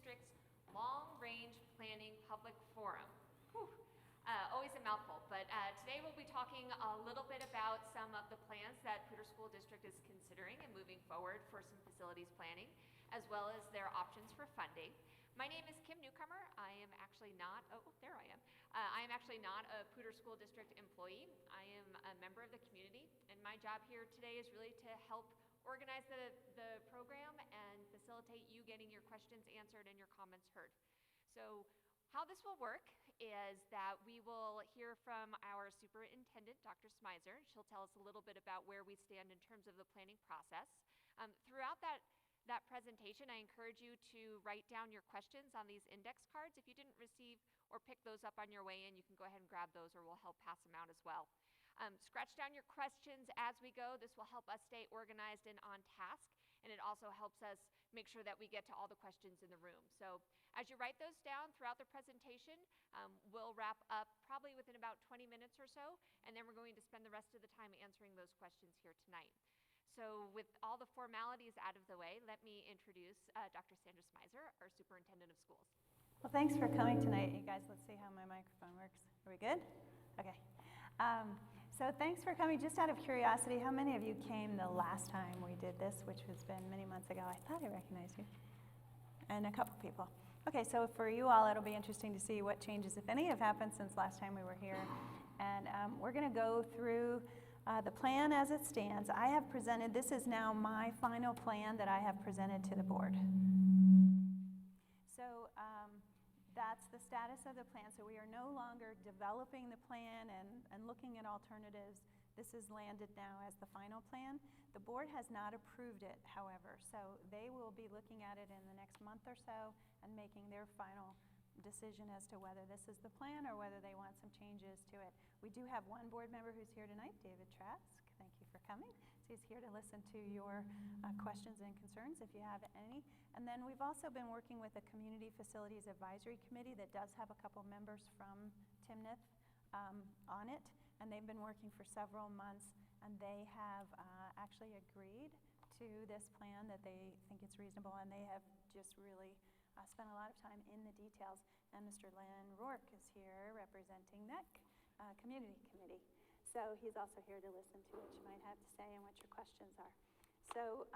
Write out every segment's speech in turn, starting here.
District's Long-Range Planning Public Forum. Whew. Always a mouthful, but today we'll be talking a little bit about some of the plans that Poudre School District is considering and moving forward for some facilities planning, as well as their options for funding. My name is Kim Newcomer. I am actually not, I am actually not a Poudre School District employee. I am a member of the community, and my job here today is really to help organize the program and facilitate you getting your questions answered and your comments heard. So how this will work is that we will hear from our superintendent, Dr. Smizer. She'll tell us a little bit about where we stand in terms of the planning process. Throughout that presentation, I encourage you to write down your questions on these index cards. If you didn't receive or pick those up on your way in, you can go ahead and grab those, or we'll help pass them out as well. Scratch down your questions as we go. This will help us stay organized and on task, and it also helps us make sure that we get to all the questions in the room. So as you write those down throughout the presentation, we'll wrap up probably within about 20 minutes or so, and then we're going to spend the rest of the time answering those questions here tonight. So with all the formalities out of the way, let me introduce Dr. Sandra Smizer, our Superintendent of Schools. Well, thanks for coming tonight, you guys. Let's see how my microphone works. Are we good? Okay. So thanks for coming. Just out of curiosity, how many of you came the last time we did this, which has been many months ago? I thought I recognized you. And a couple people. Okay, so for you all, it'll be interesting to see what changes, if any, have happened since last time we were here. And we're going to go through the plan as it stands. I have presented, this is now my final plan that I have presented to the board. So that's the status of the plan. So we are no longer developing the plan and looking at alternatives. This is landed now as the final plan. The board has not approved it, however, so they will be looking at it in the next month or so and making their final decision as to whether this is the plan or whether they want some changes to it. We do have one board member who's here tonight, David Trask. Thank you for coming. So he's here to listen to your questions and concerns if you have any. And then we've also been working with the Community Facilities Advisory Committee that does have a couple members from Timnath on it, and they've been working for several months, and they have actually agreed to this plan, that they think it's reasonable, and they have just really spent a lot of time in the details. And Mr. Lynn Rourke is here representing that community committee. So he's also here to listen to what you might have to say and what your questions are. So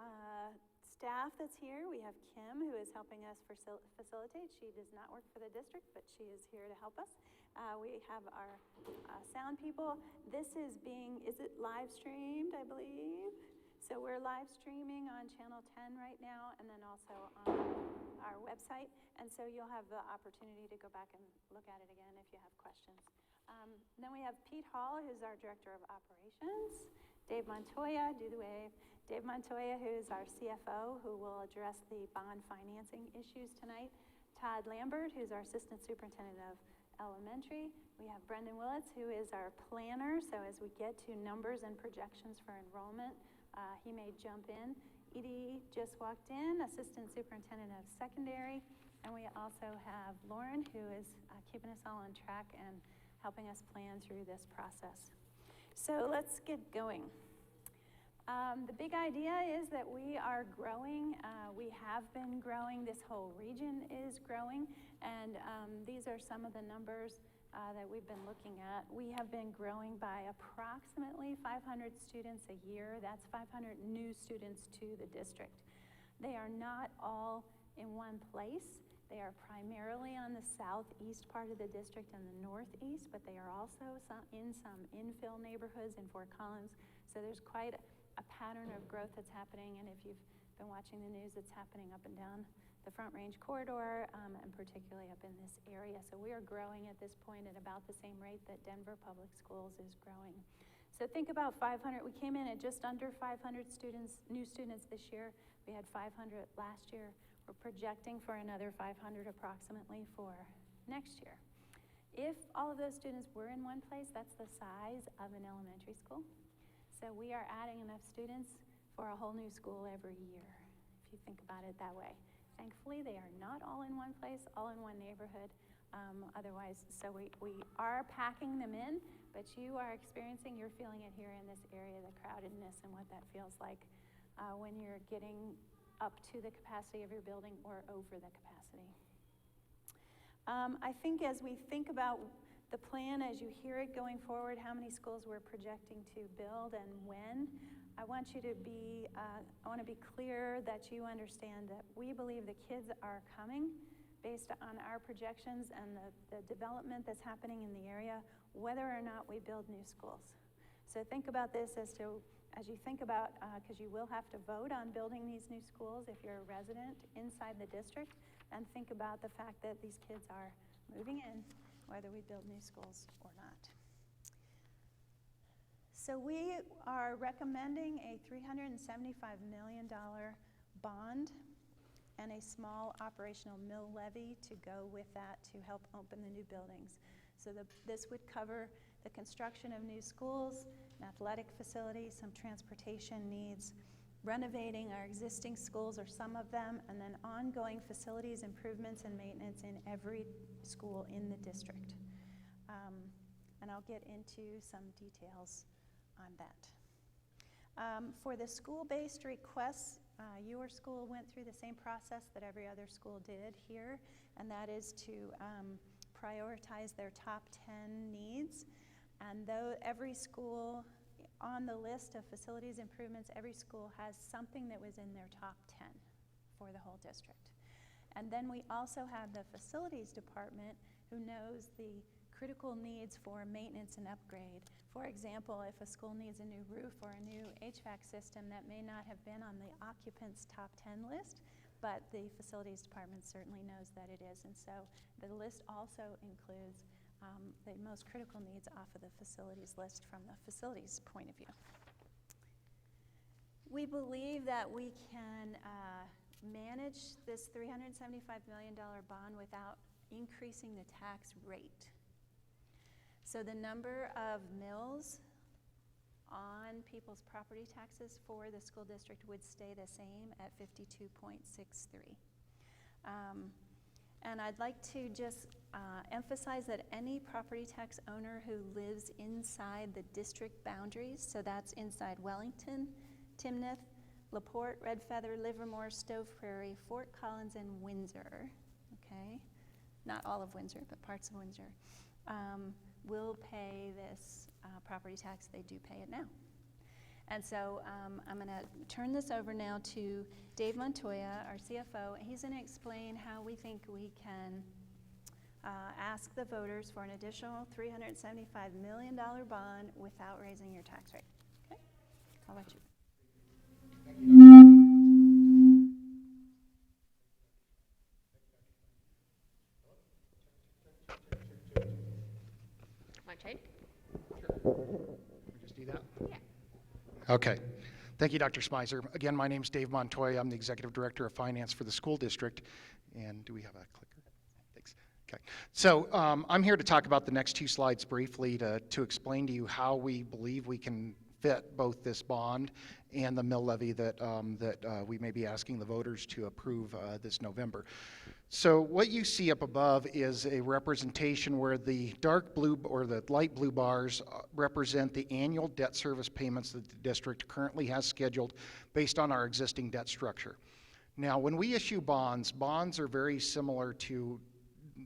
staff that's here, we have Kim, who is helping us facilitate. She does not work for the district, but she is here to help us. We have our sound people. This is it live streamed, I believe? So we're live streaming on Channel 10 right now, and then also on our website. And so you'll have the opportunity to go back and look at it again if you have questions. Then we have Pete Hall, who's our Director of Operations. Dave Montoya, do the wave. Dave Montoya, who's our CFO, who will address the bond financing issues tonight. Todd Lambert, who's our Assistant Superintendent of Elementary. We have Brendan Willits, who is our planner. So as we get to numbers and projections for enrollment, he may jump in. Edie just walked in, Assistant Superintendent of Secondary. And we also have Lauren, who is keeping us all on track and helping us plan through this process. So let's get going. The big idea is that we are growing. We have been growing. This whole region is growing. And these are some of the numbers that we've been looking at. We have been growing by approximately 500 students a year. That's 500 new students to the district. They are not all in one place. They are primarily on the southeast part of the district and the northeast, but they are also in some infill neighborhoods in Fort Collins. So there's quite a pattern of growth that's happening, and if you've been watching the news, it's happening up and down the Front Range corridor, and particularly up in this area. So we are growing at this point at about the same rate that Denver Public Schools is growing. So think about 500. We came in at just under 500 students, new students this year. We had 500 last year. We're projecting for another 500 approximately for next year. If all of those students were in one place, that's the size of an elementary school. So we are adding enough students for a whole new school every year, if you think about it that way. Thankfully, they are not all in one place, all in one neighborhood. Otherwise, so we are packing them in, but you're feeling it here in this area, the crowdedness and what that feels like when you're getting up to the capacity of your building or over the capacity. I think as we think about the plan, as you hear it going forward, how many schools we're projecting to build and when, I want to be clear that you understand that we believe the kids are coming based on our projections and the development that's happening in the area, whether or not we build new schools. So think about this as you think about, because you will have to vote on building these new schools if you're a resident inside the district, and think about the fact that these kids are moving in, whether we build new schools or not. So we are recommending a $375 million bond and a small operational mill levy to go with that to help open the new buildings. So this would cover the construction of new schools, an athletic facility, some transportation needs, renovating our existing schools or some of them, and then ongoing facilities improvements and maintenance in every school in the district. And I'll get into some details on that. For the school-based requests, your school went through the same process that every other school did here, and that is to prioritize their top 10 needs. And though every school on the list of facilities improvements, every school has something that was in their top 10 for the whole district. And then we also have the facilities department who knows the critical needs for maintenance and upgrade. For example, if a school needs a new roof or a new HVAC system, that may not have been on the occupants' top 10 list, but the facilities department certainly knows that it is. And so the list also includes the most critical needs off of the facilities list from the facilities point of view. We believe that we can manage this $375 million bond without increasing the tax rate. So the number of mills on people's property taxes for the school district would stay the same at 52.63. And I'd like to just emphasize that any property tax owner who lives inside the district boundaries, so that's inside Wellington, Timnath, LaPorte, Red Feather, Livermore, Stove Prairie, Fort Collins, and Windsor, okay? Not all of Windsor, but parts of Windsor, will pay this property tax. They do pay it now. And so I'm going to turn this over now to Dave Montoya, our CFO. He's going to explain how we think we can ask the voters for an additional $375 million bond without raising your tax rate. Okay? How about you? Want to trade? We just do that? Yeah. Okay. Thank you, Dr. Smyser. Again, my name's Dave Montoya. I'm the Executive Director of Finance for the school district. And do we have a clicker? Thanks. Okay. So I'm here to talk about the next two slides briefly to explain to you how we believe we can fit both this bond and the mill levy that we may be asking the voters to approve this November. So what you see up above is a representation where the dark blue or the light blue bars represent the annual debt service payments that the district currently has scheduled based on our existing debt structure. Now, when we issue bonds are very similar to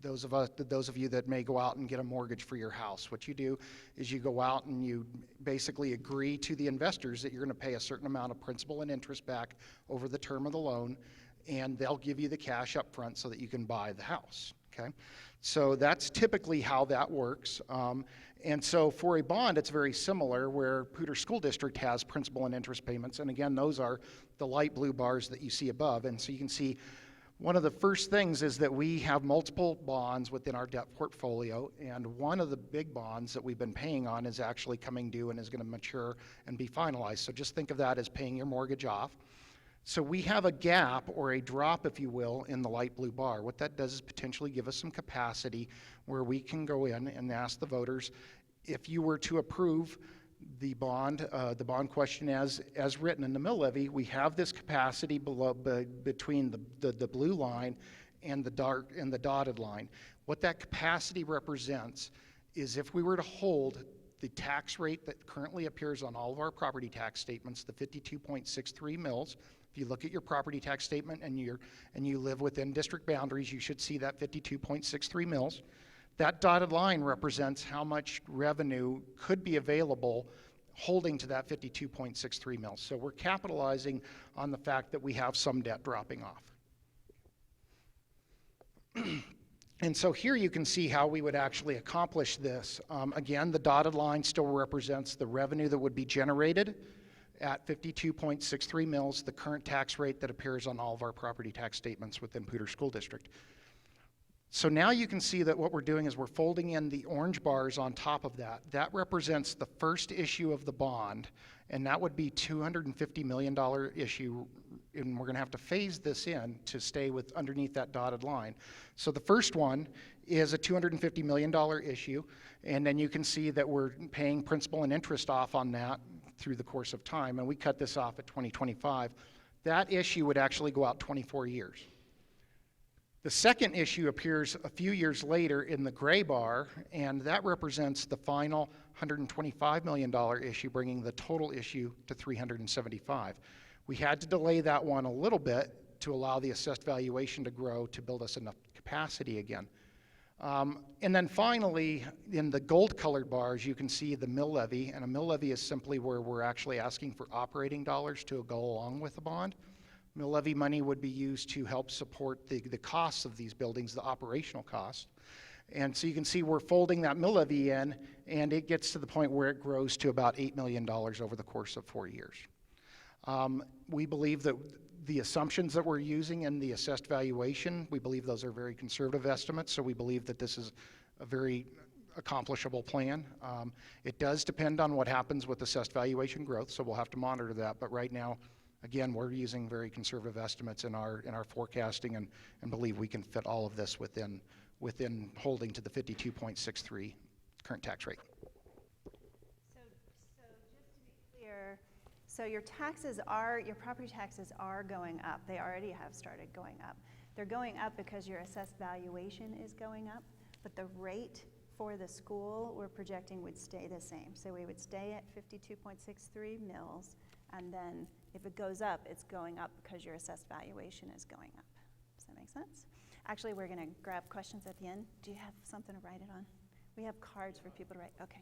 those of you that may go out and get a mortgage for your house. What you do is you go out and you basically agree to the investors that you're going to pay a certain amount of principal and interest back over the term of the loan, and they'll give you the cash up front so that you can buy the house, okay? So that's typically how that works. And so for a bond, it's very similar, where Poudre School District has principal and interest payments, and again, those are the light blue bars that you see above. And so you can see one of the first things is that we have multiple bonds within our debt portfolio, and one of the big bonds that we've been paying on is actually coming due and is going to mature and be finalized. So just think of that as paying your mortgage off. So we have a gap, or a drop, if you will, in the light blue bar. What that does is potentially give us some capacity where we can go in and ask the voters, if you were to approve the bond question as written in the mill levy, we have this capacity below, between the blue line and the dotted line. What that capacity represents is if we were to hold the tax rate that currently appears on all of our property tax statements, the 52.63 mills If you look at your property tax statement and you live within district boundaries, you should see that 52.63 mils. That dotted line represents how much revenue could be available holding to that 52.63 mils. So we're capitalizing on the fact that we have some debt dropping off. And so here you can see how we would actually accomplish this. Again, the dotted line still represents the revenue that would be generated at 52.63 mils, the current tax rate that appears on all of our property tax statements within Poudre School District. So now you can see that what we're doing is we're folding in the orange bars on top of that. That represents the first issue of the bond, and that would be $250 million issue, and we're going to have to phase this in to stay with underneath that dotted line. So the first one is a $250 million issue, and then you can see that we're paying principal and interest off on that through the course of time, and we cut this off at 2025. That issue would actually go out 24 years. The second issue appears a few years later in the gray bar, and that represents the final $125 million issue, bringing the total issue to $375. We had to delay that one a little bit to allow the assessed valuation to grow to build us enough capacity again. And then finally, in the gold-colored bars, you can see the mill levy, and a mill levy is simply where we're actually asking for operating dollars to go along with the bond. Mill levy money would be used to help support the costs of these buildings, the operational costs. And so you can see we're folding that mill levy in, and it gets to the point where it grows to about $8 million over the course of 4 years. We believe that the assumptions that we're using in the assessed valuation, we believe those are very conservative estimates, so we believe that this is a very accomplishable plan. It does depend on what happens with assessed valuation growth, so we'll have to monitor that, but right now, again, we're using very conservative estimates in our forecasting and believe we can fit all of this within holding to the 52.63 current tax rate. So just to be clear, so your property taxes are going up. They already have started going up. They're going up because your assessed valuation is going up, but the rate for the school we're projecting would stay the same. So we would stay at 52.63 mils, and then if it goes up, it's going up because your assessed valuation is going up. Does that make sense? Actually, we're going to grab questions at the end. Do you have something to write it on? We have cards for people to write. Okay.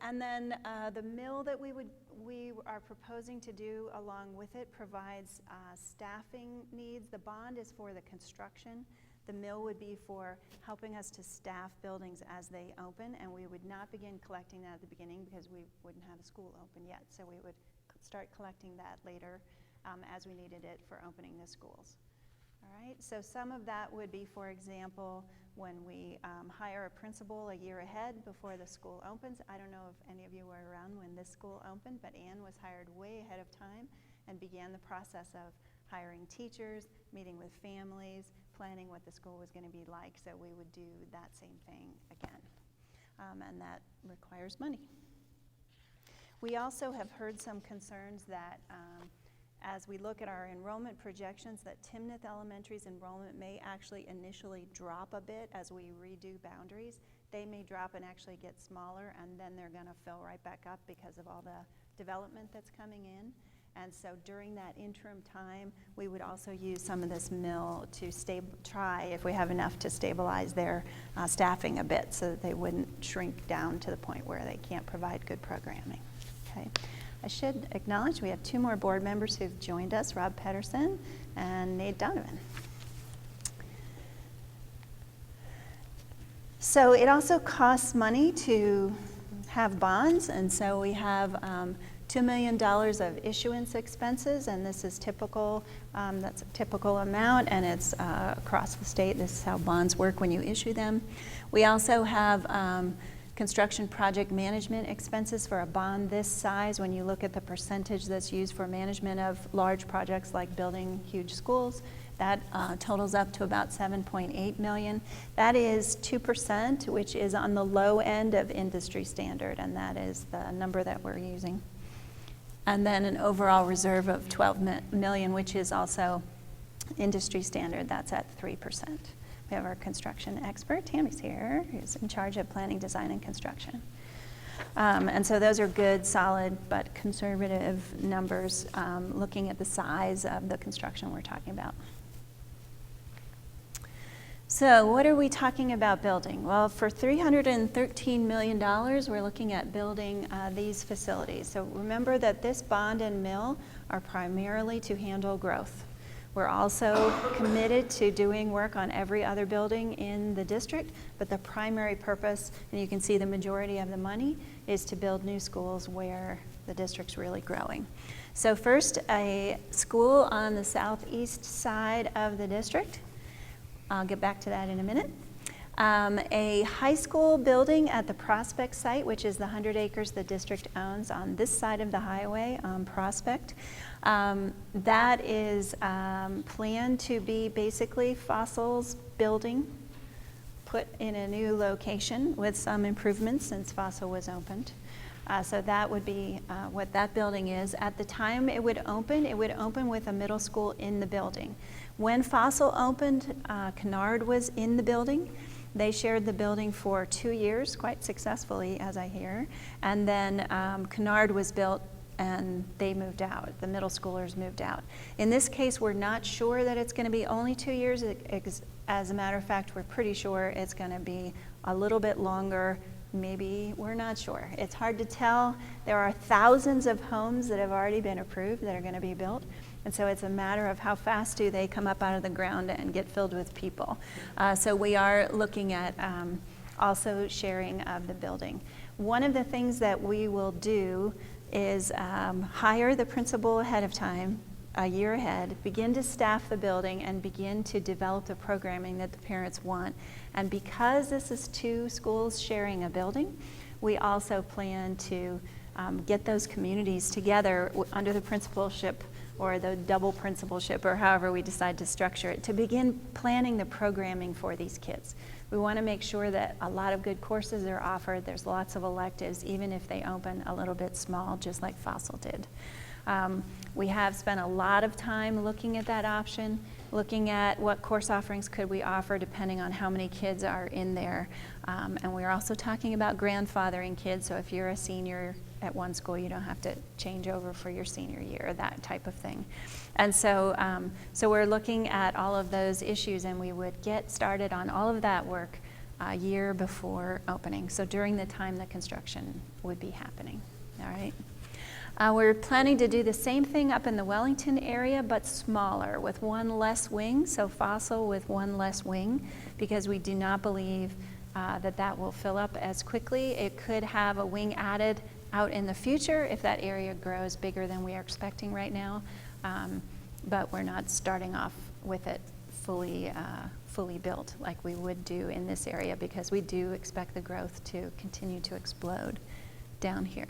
And then the mill that we are proposing to do along with it provides staffing needs. The bond is for the construction. The mill would be for helping us to staff buildings as they open, and we would not begin collecting that at the beginning because we wouldn't have a school open yet. So we would start collecting that later as we needed it for opening the schools. All right, so some of that would be, for example, when we hire a principal a year ahead before the school opens. I don't know if any of you were around when this school opened, but Ann was hired way ahead of time and began the process of hiring teachers, meeting with families, planning what the school was going to be like, so we would do that same thing again. And that requires money. We also have heard some concerns that as we look at our enrollment projections, that Timnath Elementary's enrollment may actually initially drop a bit as we redo boundaries. They may drop and actually get smaller, and then they're going to fill right back up because of all the development that's coming in. And so during that interim time, we would also use some of this mill to try, if we have enough, to stabilize their staffing a bit so that they wouldn't shrink down to the point where they can't provide good programming. Okay. I should acknowledge we have two more board members who've joined us, Rob Pedersen and Nate Donovan. So it also costs money to have bonds, and so we have $2 million of issuance expenses, and this is typical. That's a typical amount, and it's across the state. This is how bonds work when you issue them. We also have construction project management expenses for a bond this size. When you look at the percentage that's used for management of large projects like building huge schools, that totals up to about $7.8 million. That is 2%, which is on the low end of industry standard, and that is the number that we're using. And then an overall reserve of $12 million, which is also industry standard. That's at 3%. We have our construction expert, Tammy's here, who's in charge of planning, design, and construction. And so those are good, solid, but conservative numbers, looking at the size of the construction we're talking about. So what are we talking about building? Well, for $313 million, we're looking at building these facilities. So remember that this bond and mill are primarily to handle growth. We're also committed to doing work on every other building in the district, but the primary purpose, and you can see the majority of the money, is to build new schools where the district's really growing. So first, a school on the southeast side of the district. I'll get back to that in a minute. A high school building at the Prospect site, which is the 100 acres the district owns on this side of the highway on Prospect. That is planned to be basically Fossil's building put in a new location with some improvements since Fossil was opened. So that would be what that building is. At the time it would open with a middle school in the building. When Fossil opened, Kennard was in the building. They shared the building for 2 years, quite successfully, as I hear. And then Kennard was built and they moved out. The middle schoolers moved out. In this case, we're not sure that it's going to be only 2 years. As a matter of fact, we're pretty sure it's going to be a little bit longer. Maybe we're not sure. It's hard to tell. There are thousands of homes that have already been approved that are going to be built. And so it's a matter of how fast do they come up out of the ground and get filled with people. So we are looking at also sharing of the building. One of the things that we will do is hire the principal ahead of time, a year ahead, begin to staff the building and begin to develop the programming that the parents want. And because this is 2 schools sharing a building, we also plan to get those communities together under the principalship or the double principalship, or however we decide to structure it, to begin planning the programming for these kids. We want to make sure that a lot of good courses are offered. There's lots of electives, even if they open a little bit small, just like Fossil did. We have spent a lot of time looking at that option, looking at what course offerings could we offer depending on how many kids are in there. And we're also talking about grandfathering kids, so if you're a senior at one school, you don't have to change over for your senior year, that type of thing. And so, so we're looking at all of those issues, and we would get started on all of that work a year before opening, so during the time the construction would be happening, all right? We're planning to do the same thing up in the Wellington area, but smaller, with one less wing, so Fossil with one less wing, because we do not believe that will fill up as quickly. It could have a wing added out in the future if that area grows bigger than we are expecting right now, but we're not starting off with it fully built like we would do in this area, because we do expect the growth to continue to explode down here.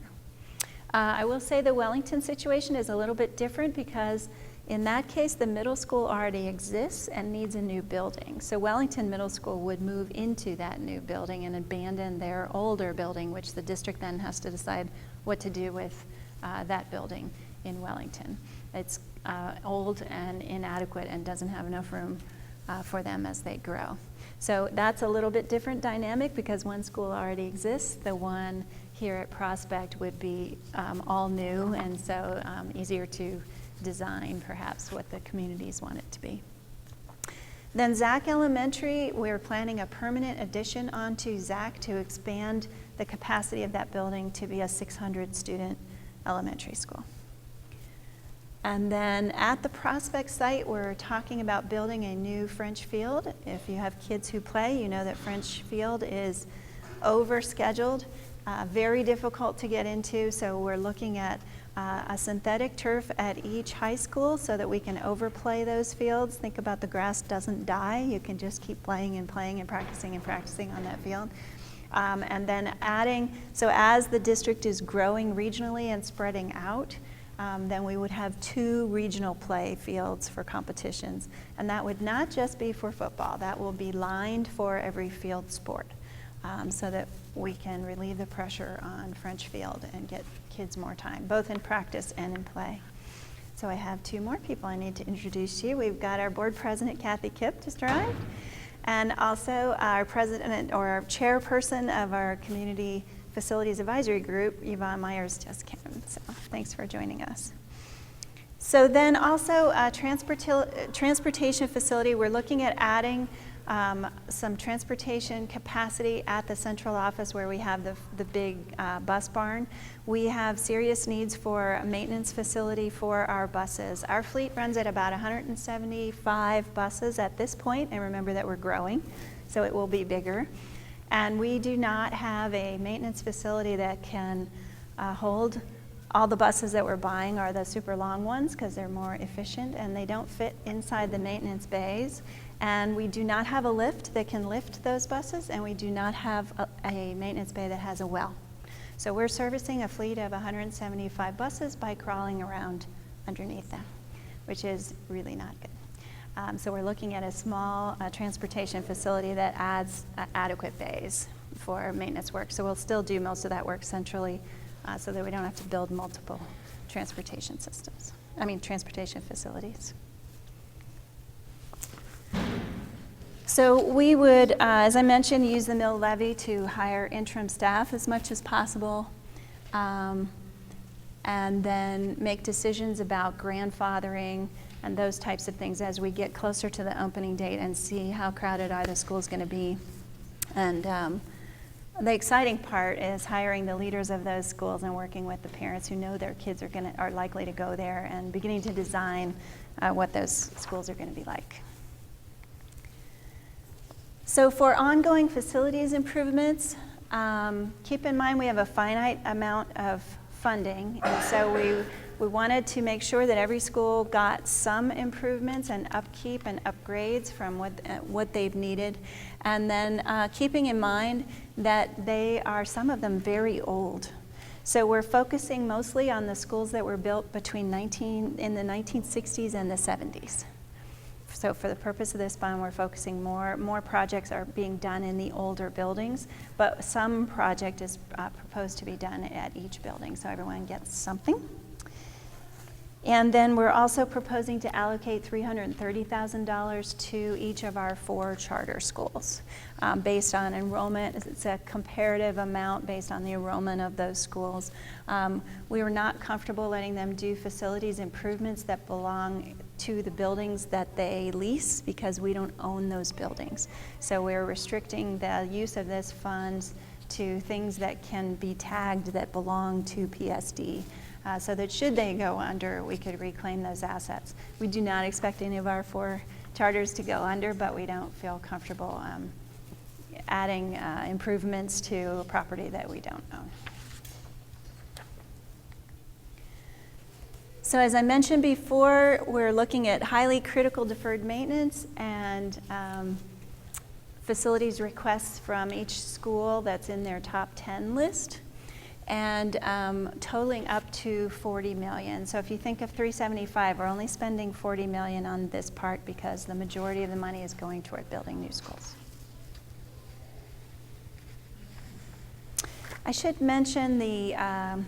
I will say the Wellington situation is a little bit different, because in that case, the middle school already exists and needs a new building. So Wellington Middle School would move into that new building and abandon their older building, which the district then has to decide what to do with that building in Wellington. It's old and inadequate and doesn't have enough room for them as they grow. So that's a little bit different dynamic, because one school already exists. The one here at Prospect would be all new, and so easier to design perhaps what the communities want it to be. Then Zach Elementary, we're planning a permanent addition onto Zach to expand the capacity of that building to be a 600 student elementary school. And then at the Prospect site, we're talking about building a new French field. If you have kids who play, you know that French field is overscheduled, very difficult to get into, so we're looking at a synthetic turf at each high school so that we can overplay those fields. Think about the grass doesn't die. You can just keep playing and playing and practicing on that field. And then adding, so as the district is growing regionally and spreading out, then we would have 2 regional play fields for competitions. And that would not just be for football. That will be lined for every field sport, so that we can relieve the pressure on French field and get kids more time, both in practice and in play. So I have 2 more people I need to introduce to you. We've got our board president, Kathy Kipp, just arrived, and also our president or our chairperson of our community Facilities Advisory Group, Yvonne Myers, just came, so thanks for joining us. So then also transportation facility, we're looking at adding some transportation capacity at the central office where we have the big bus barn. We have serious needs for a maintenance facility for our buses. Our fleet runs at about 175 buses at this point, and remember that we're growing, so it will be bigger. And we do not have a maintenance facility that can hold all the buses that we're buying are the super long ones because they're more efficient and they don't fit inside the maintenance bays. And we do not have a lift that can lift those buses, and we do not have a maintenance bay that has a well. So we're servicing a fleet of 175 buses by crawling around underneath them, which is really not good. So we're looking at a small transportation facility that adds adequate bays for maintenance work. So we'll still do most of that work centrally so that we don't have to build multiple transportation facilities. So we would, as I mentioned, use the mill levy to hire interim staff as much as possible, and then make decisions about grandfathering and those types of things as we get closer to the opening date and see how crowded are the schools going to be. And the exciting part is hiring the leaders of those schools and working with the parents who know their kids are likely to go there and beginning to design what those schools are going to be like. So for ongoing facilities improvements, keep in mind we have a finite amount of funding, and so we wanted to make sure that every school got some improvements and upkeep and upgrades from what they've needed, and then keeping in mind that some of them very old. So we're focusing mostly on the schools that were built in the 1960s and the 70s. So for the purpose of this bond, we're focusing more projects are being done in the older buildings, but some project is proposed to be done at each building, so everyone gets something. And then we're also proposing to allocate $330,000 to each of our 4 charter schools based on enrollment. It's a comparative amount based on the enrollment of those schools. We were not comfortable letting them do facilities improvements that belong to the buildings that they lease because we don't own those buildings. So we're restricting the use of this funds to things that can be tagged that belong to PSD. So that should they go under, we could reclaim those assets. We do not expect any of our 4 charters to go under, but we don't feel comfortable adding improvements to a property that we don't own. So as I mentioned before, we're looking at highly critical deferred maintenance and facilities requests from each school that's in their top 10 list, and totaling up to $40 million. So if you think of 375, we're only spending $40 million on this part because the majority of the money is going toward building new schools. I should mention the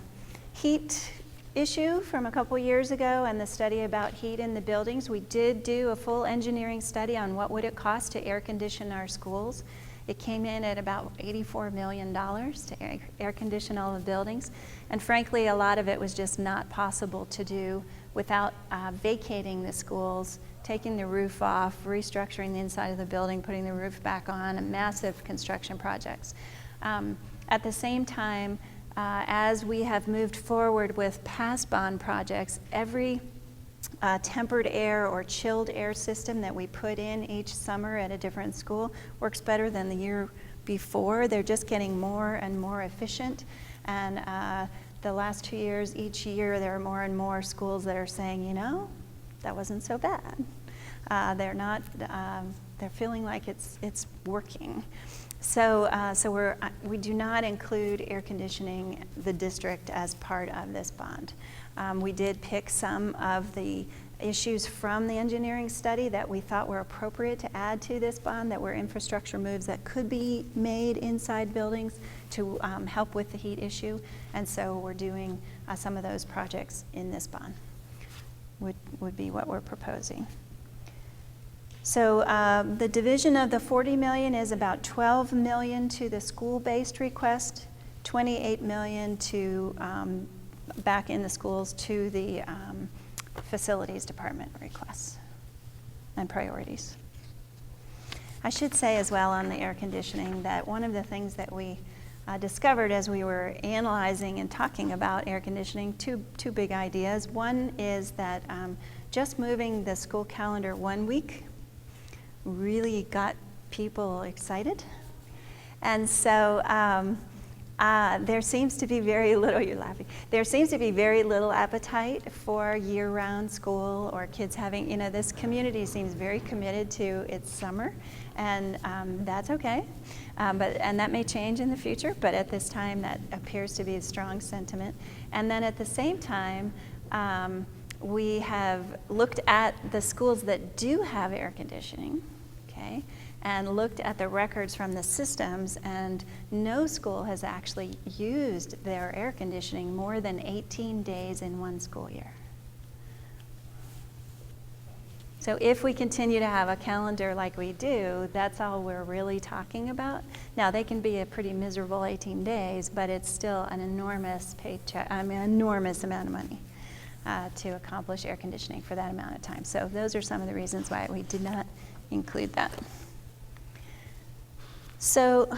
heat issue from a couple years ago and the study about heat in the buildings. We did do a full engineering study on what would it cost to air condition our schools. It came in at about $84 million to air condition all the buildings. And frankly, a lot of it was just not possible to do without vacating the schools, taking the roof off, restructuring the inside of the building, putting the roof back on, and massive construction projects. At the same time, as we have moved forward with past bond projects, every tempered air or chilled air system that we put in each summer at a different school works better than the year before. They're just getting more and more efficient. And the last 2 years, each year, there are more and more schools that are saying, you know, that wasn't so bad. They're feeling like it's working. So we do not include air conditioning the district as part of this bond. We did pick some of the issues from the engineering study that we thought were appropriate to add to this bond, that were infrastructure moves that could be made inside buildings to help with the heat issue. And so we're doing some of those projects in this bond, would be what we're proposing. So the division of the $40 million is about $12 million to the school-based request, $28 million to, back in the schools to the facilities department requests and priorities. I should say as well on the air conditioning that one of the things that we discovered as we were analyzing and talking about air conditioning, two big ideas. One is that just moving the school calendar 1 week really got people excited. And so there seems to be very little, you're laughing, there seems to be very little appetite for year-round school or kids having, this community seems very committed to its summer, and that's okay. And that may change in the future, but at this time that appears to be a strong sentiment. And then at the same time, we have looked at the schools that do have air conditioning, okay, and looked at the records from the systems, and no school has actually used their air conditioning more than 18 days in one school year. So if we continue to have a calendar like we do, that's all we're really talking about. Now, they can be a pretty miserable 18 days, but it's still an enormous paycheck, enormous amount of money to accomplish air conditioning for that amount of time. So those are some of the reasons why we did not include that. So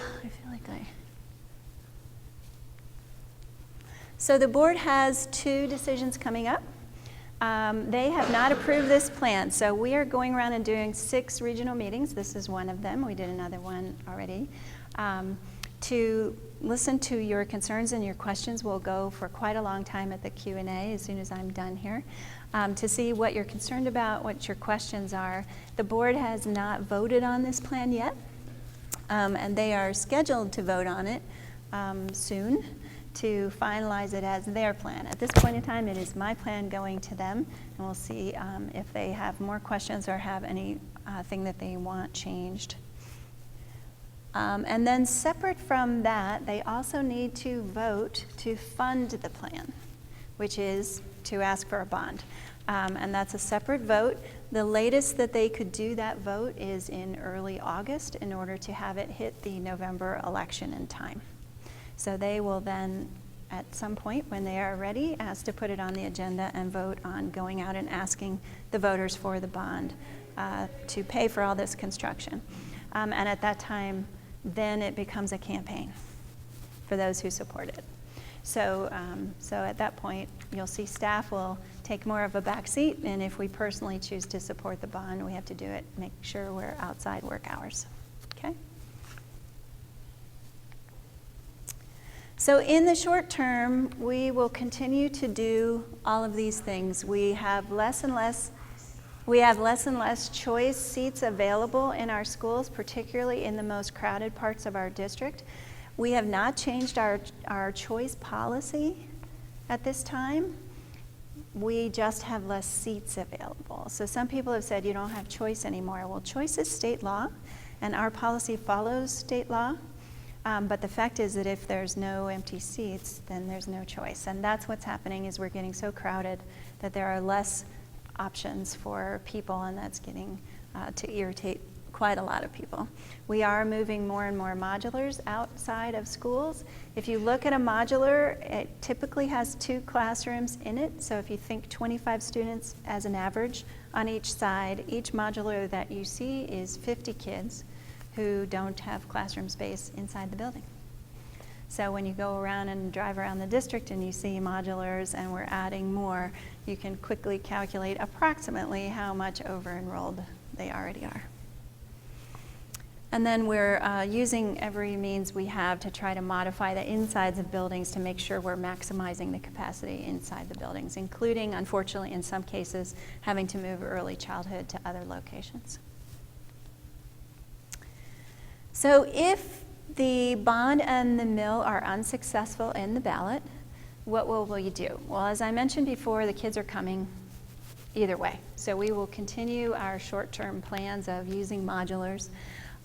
So the board has 2 decisions coming up. They have not approved this plan, so we are going around and doing 6 regional meetings. This is one of them. We did another one already. To listen to your concerns and your questions. We'll go for quite a long time at the Q&A as soon as I'm done here, to see what you're concerned about, what your questions are. The board has not voted on this plan yet, and they are scheduled to vote on it soon, to finalize it as their plan. At this point in time, it is my plan going to them, and we'll see if they have more questions or have anything that they want changed. And then separate from that, they also need to vote to fund the plan, which is to ask for a bond. And that's a separate vote. The latest that they could do that vote is in early August in order to have it hit the November election in time. So they will then, at some point when they are ready, ask to put it on the agenda and vote on going out and asking the voters for the bond to pay for all this construction. And at that time, then it becomes a campaign for those who support it. So at that point, you'll see staff will take more of a back seat, and if we personally choose to support the bond, we have to do it, make sure we're outside work hours, okay? So in the short term, we will continue to do all of these things. We have less and less choice seats available in our schools, particularly in the most crowded parts of our district. We have not changed our choice policy at this time. We just have less seats available. So some people have said you don't have choice anymore. Well, choice is state law, and our policy follows state law. But the fact is that if there's no empty seats, then there's no choice. And that's what's happening, is we're getting so crowded that there are less options for people, and that's getting to irritate quite a lot of people. We are moving more and more modulars outside of schools. If you look at a modular, it typically has 2 classrooms in it. So if you think 25 students as an average on each side, each modular that you see is 50 kids who don't have classroom space inside the building. So when you go around and drive around the district and you see modulars and we're adding more, you can quickly calculate approximately how much over-enrolled they already are. And then we're using every means we have to try to modify the insides of buildings to make sure we're maximizing the capacity inside the buildings, including, unfortunately, in some cases, having to move early childhood to other locations. So if the bond and the mill are unsuccessful in the ballot, what will we do? Well, as I mentioned before, the kids are coming either way. So we will continue our short-term plans of using modulars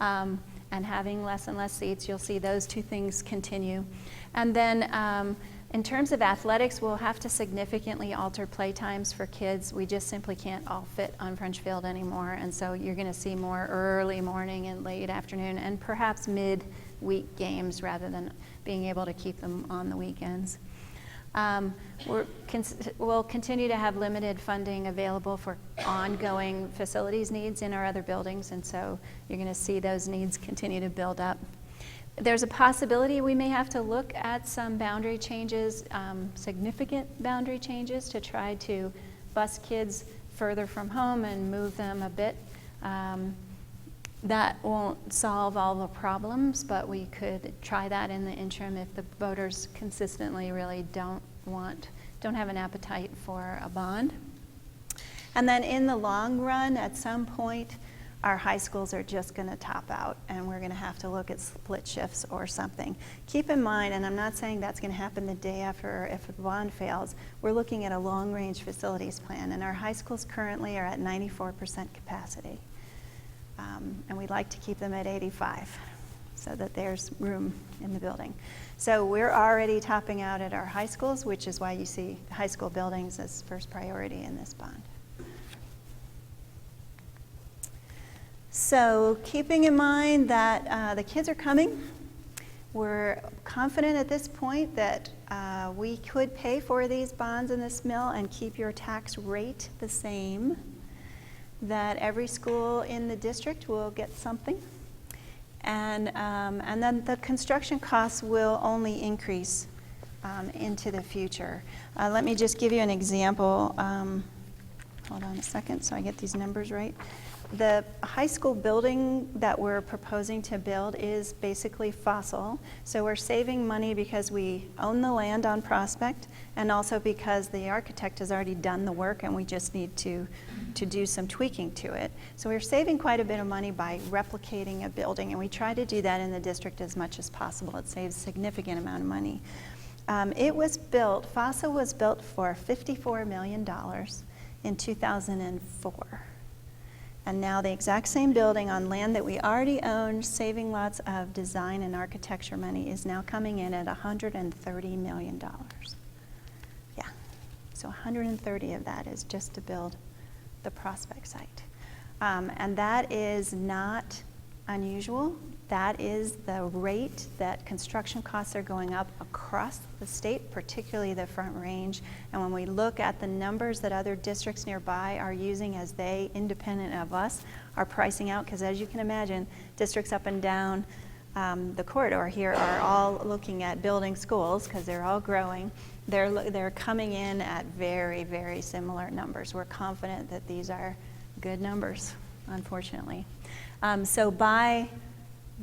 and having less and less seats. You'll see those 2 things continue. And then in terms of athletics, we'll have to significantly alter play times for kids. We just simply can't all fit on French Field anymore. And so you're going to see more early morning and late afternoon and perhaps week games rather than being able to keep them on the weekends. We'll continue to have limited funding available for ongoing facilities needs in our other buildings, and so you're going to see those needs continue to build up. There's a possibility we may have to look at some boundary changes, significant boundary changes, to try to bus kids further from home and move them a bit. That won't solve all the problems, but we could try that in the interim if the voters consistently really don't have an appetite for a bond. And then in the long run, at some point, our high schools are just going to top out, and we're going to have to look at split shifts or something. Keep in mind, and I'm not saying that's going to happen the day after if the bond fails, we're looking at a long-range facilities plan, and our high schools currently are at 94% capacity. And we'd like to keep them at 85 so that there's room in the building. So we're already topping out at our high schools, which is why you see high school buildings as first priority in this bond. So keeping in mind that the kids are coming, we're confident at this point that we could pay for these bonds in this mill and keep your tax rate the same, that every school in the district will get something, and then the construction costs will only increase into the future. Let me just give you an example. Hold on a second so I get these numbers right. The high school building that we're proposing to build is basically fossil, so we're saving money because we own the land on Prospect, and also because the architect has already done the work and we just need to do some tweaking to it. So we're saving quite a bit of money by replicating a building, and we try to do that in the district as much as possible. It saves a significant amount of money. Fossil was built for $54 million in 2004. And now the exact same building on land that we already own, saving lots of design and architecture money, is now coming in at $130 million. Yeah, so 130 of that is just to build the Prospect site. And that is not unusual. That is the rate that construction costs are going up across the state, particularly the Front Range. And when we look at the numbers that other districts nearby are using as they, independent of us, are pricing out, because as you can imagine, districts up and down the corridor here are all looking at building schools because they're all growing. They're coming in at very, very similar numbers. We're confident that these are good numbers, unfortunately. So by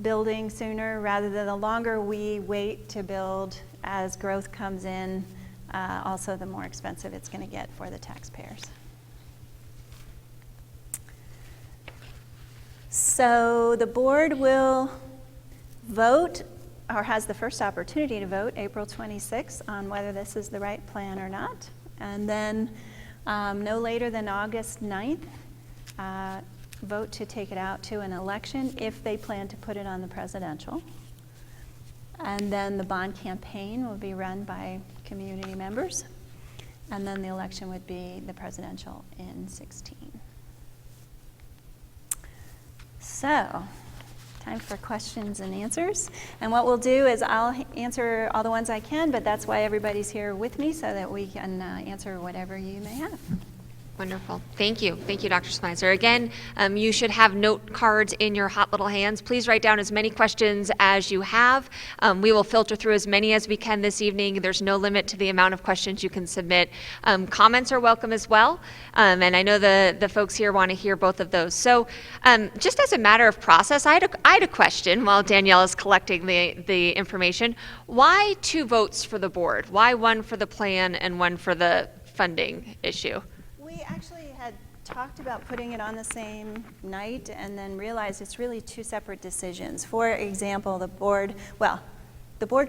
building sooner rather than the longer we wait to build as growth comes in, also the more expensive it's going to get for the taxpayers. So the board will vote, or has the first opportunity to vote, April 26th on whether this is the right plan or not. And then no later than August 9th, vote to take it out to an election if they plan to put it on the presidential. And then the bond campaign will be run by community members. And then the election would be the presidential in 16. So, time for questions and answers. And what we'll do is I'll answer all the ones I can, but that's why everybody's here with me, so that we can answer whatever you may have. Wonderful. Thank you. Thank you, Dr. Smizer. Again, you should have note cards in your hot little hands. Please write down as many questions as you have. We will filter through as many as we can this evening. There's no limit to the amount of questions you can submit. Comments are welcome as well. And I know the folks here want to hear both of those. So just as a matter of process, I had a question while Danielle is collecting the information. Why 2 votes for the board? Why 1 for the plan and 1 for the funding issue? We actually had talked about putting it on the same night and then realized it's really 2 separate decisions. For example, the board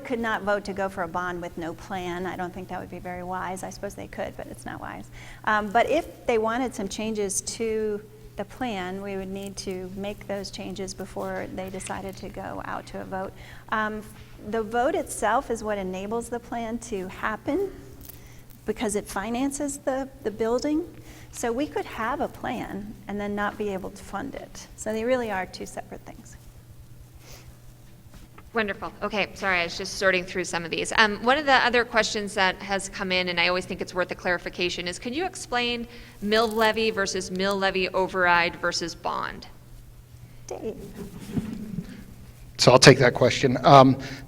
could not vote to go for a bond with no plan. I don't think that would be very wise. I suppose they could, but it's not wise. But if they wanted some changes to the plan, we would need to make those changes before they decided to go out to a vote. The vote itself is what enables the plan to happen, because it finances the building. So we could have a plan and then not be able to fund it. So they really are 2 separate things. Wonderful. Okay, sorry, I was just sorting through some of these. One of the other questions that has come in, and I always think it's worth a clarification, is can you explain mill levy versus mill levy override versus bond? Dave? So I'll take that question.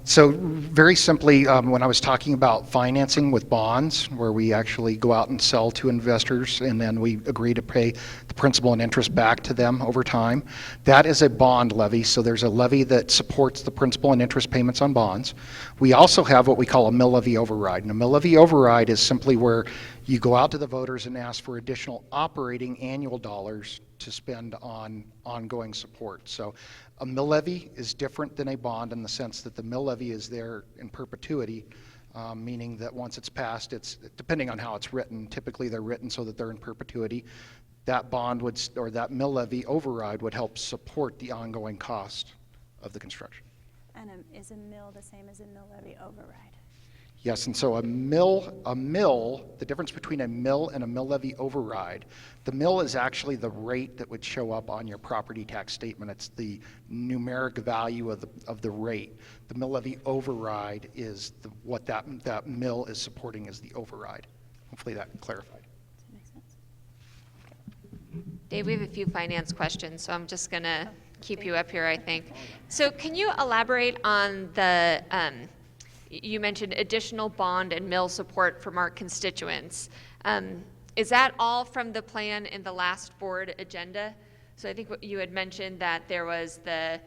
So very simply, when I was talking about financing with bonds, where we actually go out and sell to investors and then we agree to pay the principal and interest back to them over time, that is a bond levy. So there's a levy that supports the principal and interest payments on bonds. We also have what we call a mill levy override. And a mill levy override is simply where you go out to the voters and ask for additional operating annual dollars to spend on ongoing support. So a mill levy is different than a bond in the sense that the mill levy is there in perpetuity, meaning that once it's passed, it's depending on how it's written. Typically, they're written so that they're in perpetuity. That bond would, or that mill levy override would help support the ongoing cost of the construction. And is a mill the same as a mill levy override? Yes, and so a mill, the difference between a mill and a mill levy override, the mill is actually the rate that would show up on your property tax statement. It's the numeric value of the rate. The mill levy override is what that mill is supporting as the override. Hopefully that clarified. Does that make sense? Dave, we have a few finance questions, so I'm just going to keep you up here, I think. So can you elaborate on the, you mentioned additional bond and mill support from our constituents. Is that all from the plan in the last board agenda? So I think what you had mentioned that there was the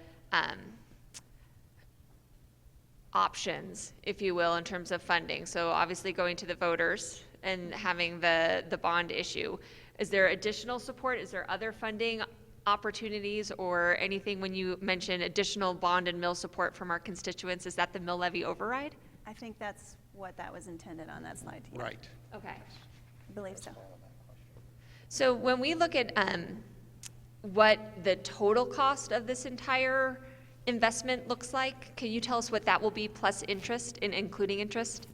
options, if you will, in terms of funding. So obviously going to the voters and having the bond issue. Is there additional support? Is there other funding opportunities or anything when you mention additional bond and mill support from our constituents? Is that the mill levy override? I think that's what that was intended on that slide. Yeah. Right. Okay. I believe so. So when we look at what the total cost of this entire investment looks like, can you tell us what that will be plus interest, including interest?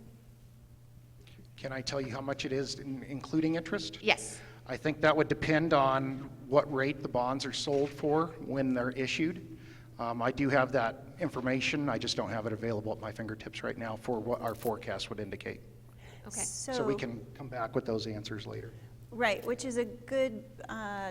Can I tell you how much it is including interest? Yes. I think that would depend on what rate the bonds are sold for when they're issued. I do have that information. I just don't have it available at my fingertips right now for what our forecast would indicate. Okay. So we can come back with those answers later. Right, which is a good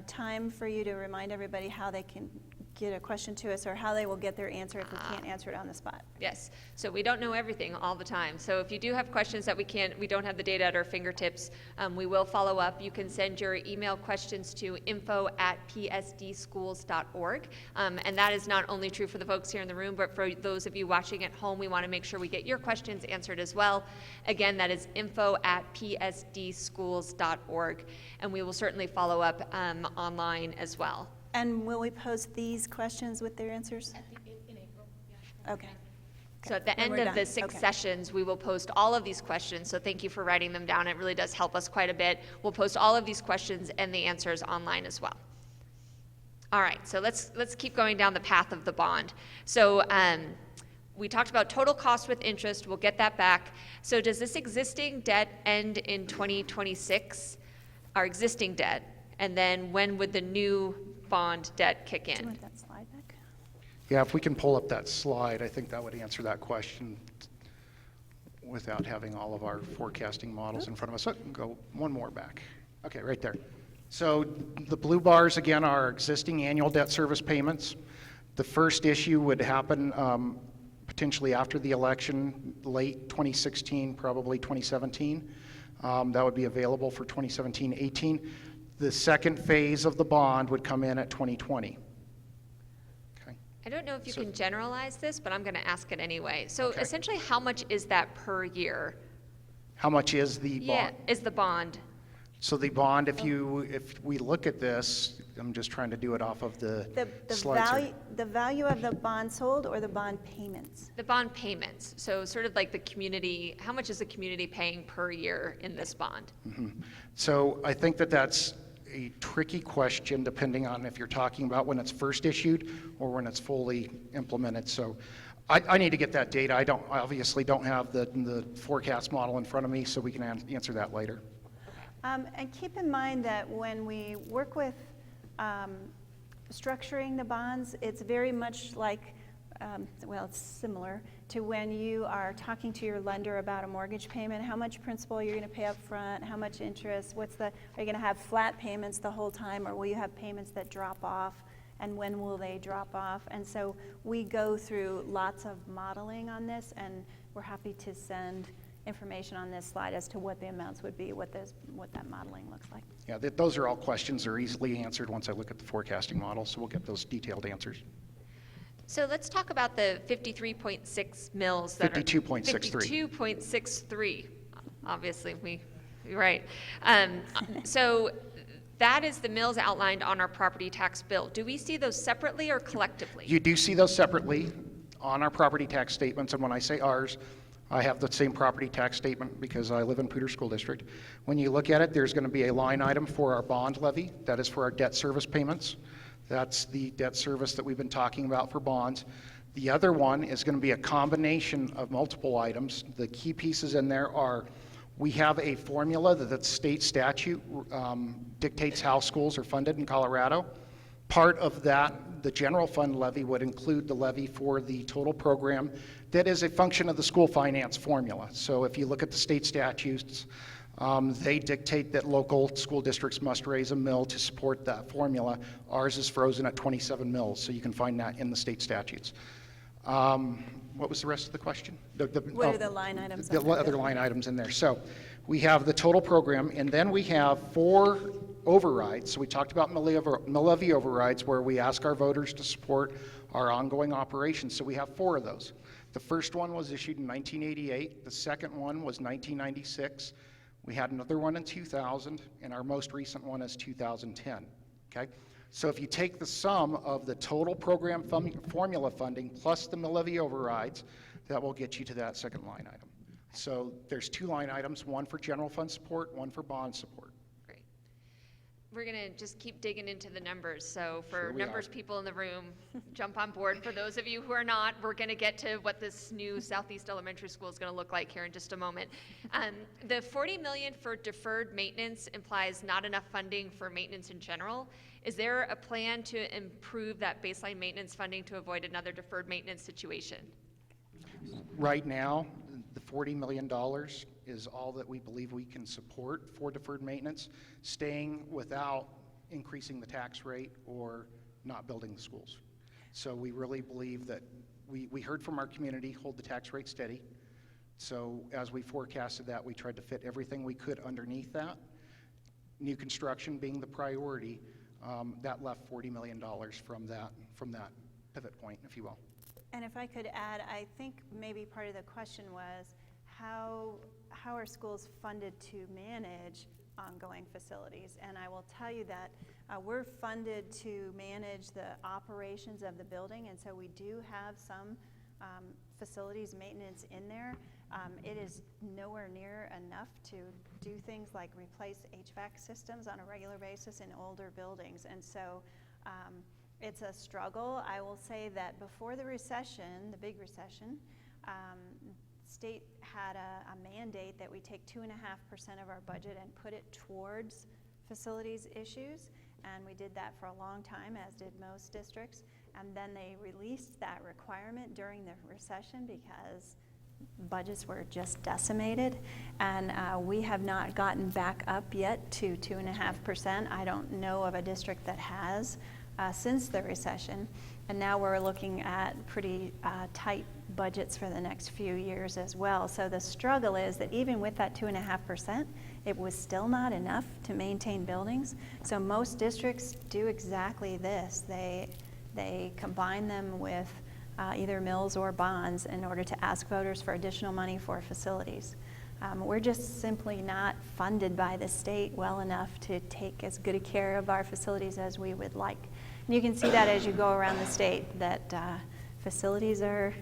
time for you to remind everybody how they can get a question to us or how they will get their answer if we can't answer it on the spot. Yes, so we don't know everything all the time. So if you do have questions that we don't have the data at our fingertips, we will follow up. You can send your email questions to info@psdschools.org. And that is not only true for the folks here in the room, but for those of you watching at home, we want to make sure we get your questions answered as well. Again, that is info@psdschools.org. And we will certainly follow up online as well. And will we post these questions with their answers? In April, yeah. Okay. So at the Then end we're of the done. 6 Okay. sessions, we will post all of these questions. So thank you for writing them down. It really does help us quite a bit. We'll post all of these questions and the answers online as well. All right, so let's keep going down the path of the bond. So we talked about total cost with interest. We'll get that back. So does this existing debt end in 2026? Our existing debt, and then when would the new bond debt kick Do you in? want that slide back? Yeah, if we can pull up that slide, I think that would answer that question without having all of our forecasting models in front of us. So go one more back. Okay, right there. So the blue bars, again, are existing annual debt service payments. The first issue would happen potentially after the election, late 2016, probably 2017. That would be available for 2017-18. The second phase of the bond would come in at 2020. Okay. I don't know if you can generalize this, but I'm going to ask it anyway. So Okay. essentially, how much is that per year? How much is the bond? Yeah, is the bond. So the bond, if we look at this, I'm just trying to do it off of the slides here. The value of the bond sold or the bond payments? The bond payments. So sort of like the community, how much is the community paying per year in this bond? So I think that that's a tricky question depending on if you're talking about when it's first issued or when it's fully implemented. So I need to get that data. I obviously don't have the forecast model in front of me, so we can answer that later. And keep in mind that when we work with structuring the bonds, it's very much like well, it's similar to when you are talking to your lender about a mortgage payment, how much principal you're going to pay up front, how much interest, are you going to have flat payments the whole time, or will you have payments that drop off, and when will they drop off? And so we go through lots of modeling on this, and we're happy to send information on this slide as to what the amounts would be, what that modeling looks like. Yeah, those are all questions that are easily answered once I look at the forecasting model, so we'll get those detailed answers. So let's talk about the 53.6 mills that 52.63. 52.63. Obviously, you're right. So that is the mills outlined on our property tax bill. Do we see those separately or collectively? You do see those separately on our property tax statements, and when I say ours, I have the same property tax statement because I live in Poudre School District. When you look at it, there's going to be a line item for our bond levy. That is for our debt service payments. That's the debt service that we've been talking about for bonds. The other one is going to be a combination of multiple items. The key pieces in there are, we have a formula that state statute dictates how schools are funded in Colorado. Part of that, the general fund levy, would include the levy for the total program that is a function of the school finance formula. So if you look at the state statutes, they dictate that local school districts must raise a mill to support that formula. Ours is frozen at 27 mills, so you can find that in the state statutes. What was the rest of the question? What are the line items? The other line items in there. So we have the total program, and then we have 4 overrides. So we talked about mill levy overrides, where we ask our voters to support our ongoing operations. So we have 4 of those. The first one was issued in 1988. The second one was 1996. We had another one in 2000, and our most recent one is 2010. Okay? So if you take the sum of the total program formula funding plus the mill levy overrides, that will get you to that second line item. So there's 2 line items, one for general fund support, one for bond support. Great. We're going to just keep digging into the numbers. So for Sure we numbers are. people in the room, jump on board. For those of you who are not, we're going to get to what this new Southeast Elementary School is going to look like here in just a moment. The $40 million for deferred maintenance implies not enough funding for maintenance in general. Is there a plan to improve that baseline maintenance funding to avoid another deferred maintenance situation? Right now, the $40 million is all that we believe we can support for deferred maintenance, staying without increasing the tax rate or not building the schools. So we really believe that we heard from our community, hold the tax rate steady. So as we forecasted that, we tried to fit everything we could underneath that. New construction being the priority, that left $40 million from that pivot point, if you will. And if I could add, I think maybe part of the question was how are schools funded to manage ongoing facilities? And I will tell you that we're funded to manage the operations of the building, and so we do have some facilities maintenance in there. It is nowhere near enough to do things like replace HVAC systems on a regular basis in older buildings. And so it's a struggle. I will say that before the recession, the big recession, state had a mandate that we take 2.5% of our budget and put it towards facilities issues. And we did that for a long time, as did most districts. And then they released that requirement during the recession because budgets were just decimated. And we have not gotten back up yet to 2.5%. I don't know of a district that has since the recession. And now we're looking at pretty tight budgets for the next few years as well. So the struggle is that even with that 2.5%, it was still not enough to maintain buildings. So most districts do exactly this. They combine them with either mills or bonds in order to ask voters for additional money for facilities. We're just simply not funded by the state well enough to take as good a care of our facilities as we would like. And you can see that as you go around the state, that facilities are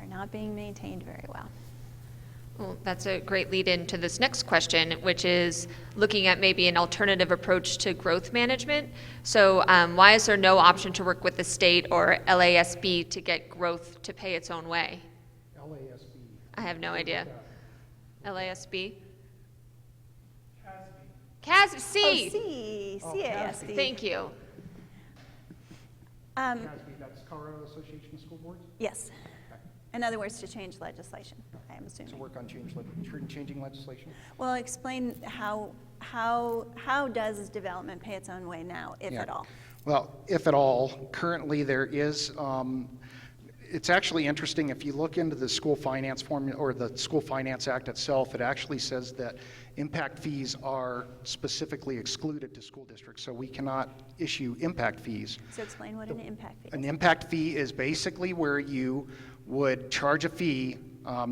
not being maintained very well. Well, that's a great lead into this next question, which is looking at maybe an alternative approach to growth management. So why is there no option to work with the state or LASB to get growth to pay its own way? LASB. I have no idea. LASB? CASB. CASB. Thank you. CASB, that's Colorado Association of School Boards? Yes. Okay. In other words, to change legislation, I am So assuming. work on changing legislation? Well, explain how does development pay its own way now, if Yeah. at all? Well, if at all, currently there is, it's actually interesting, if you look into the school finance formula, or the School Finance Act itself, it actually says that impact fees are specifically excluded to school districts, so we cannot issue impact fees. So explain what an impact fee is. An impact fee is basically where you would charge a fee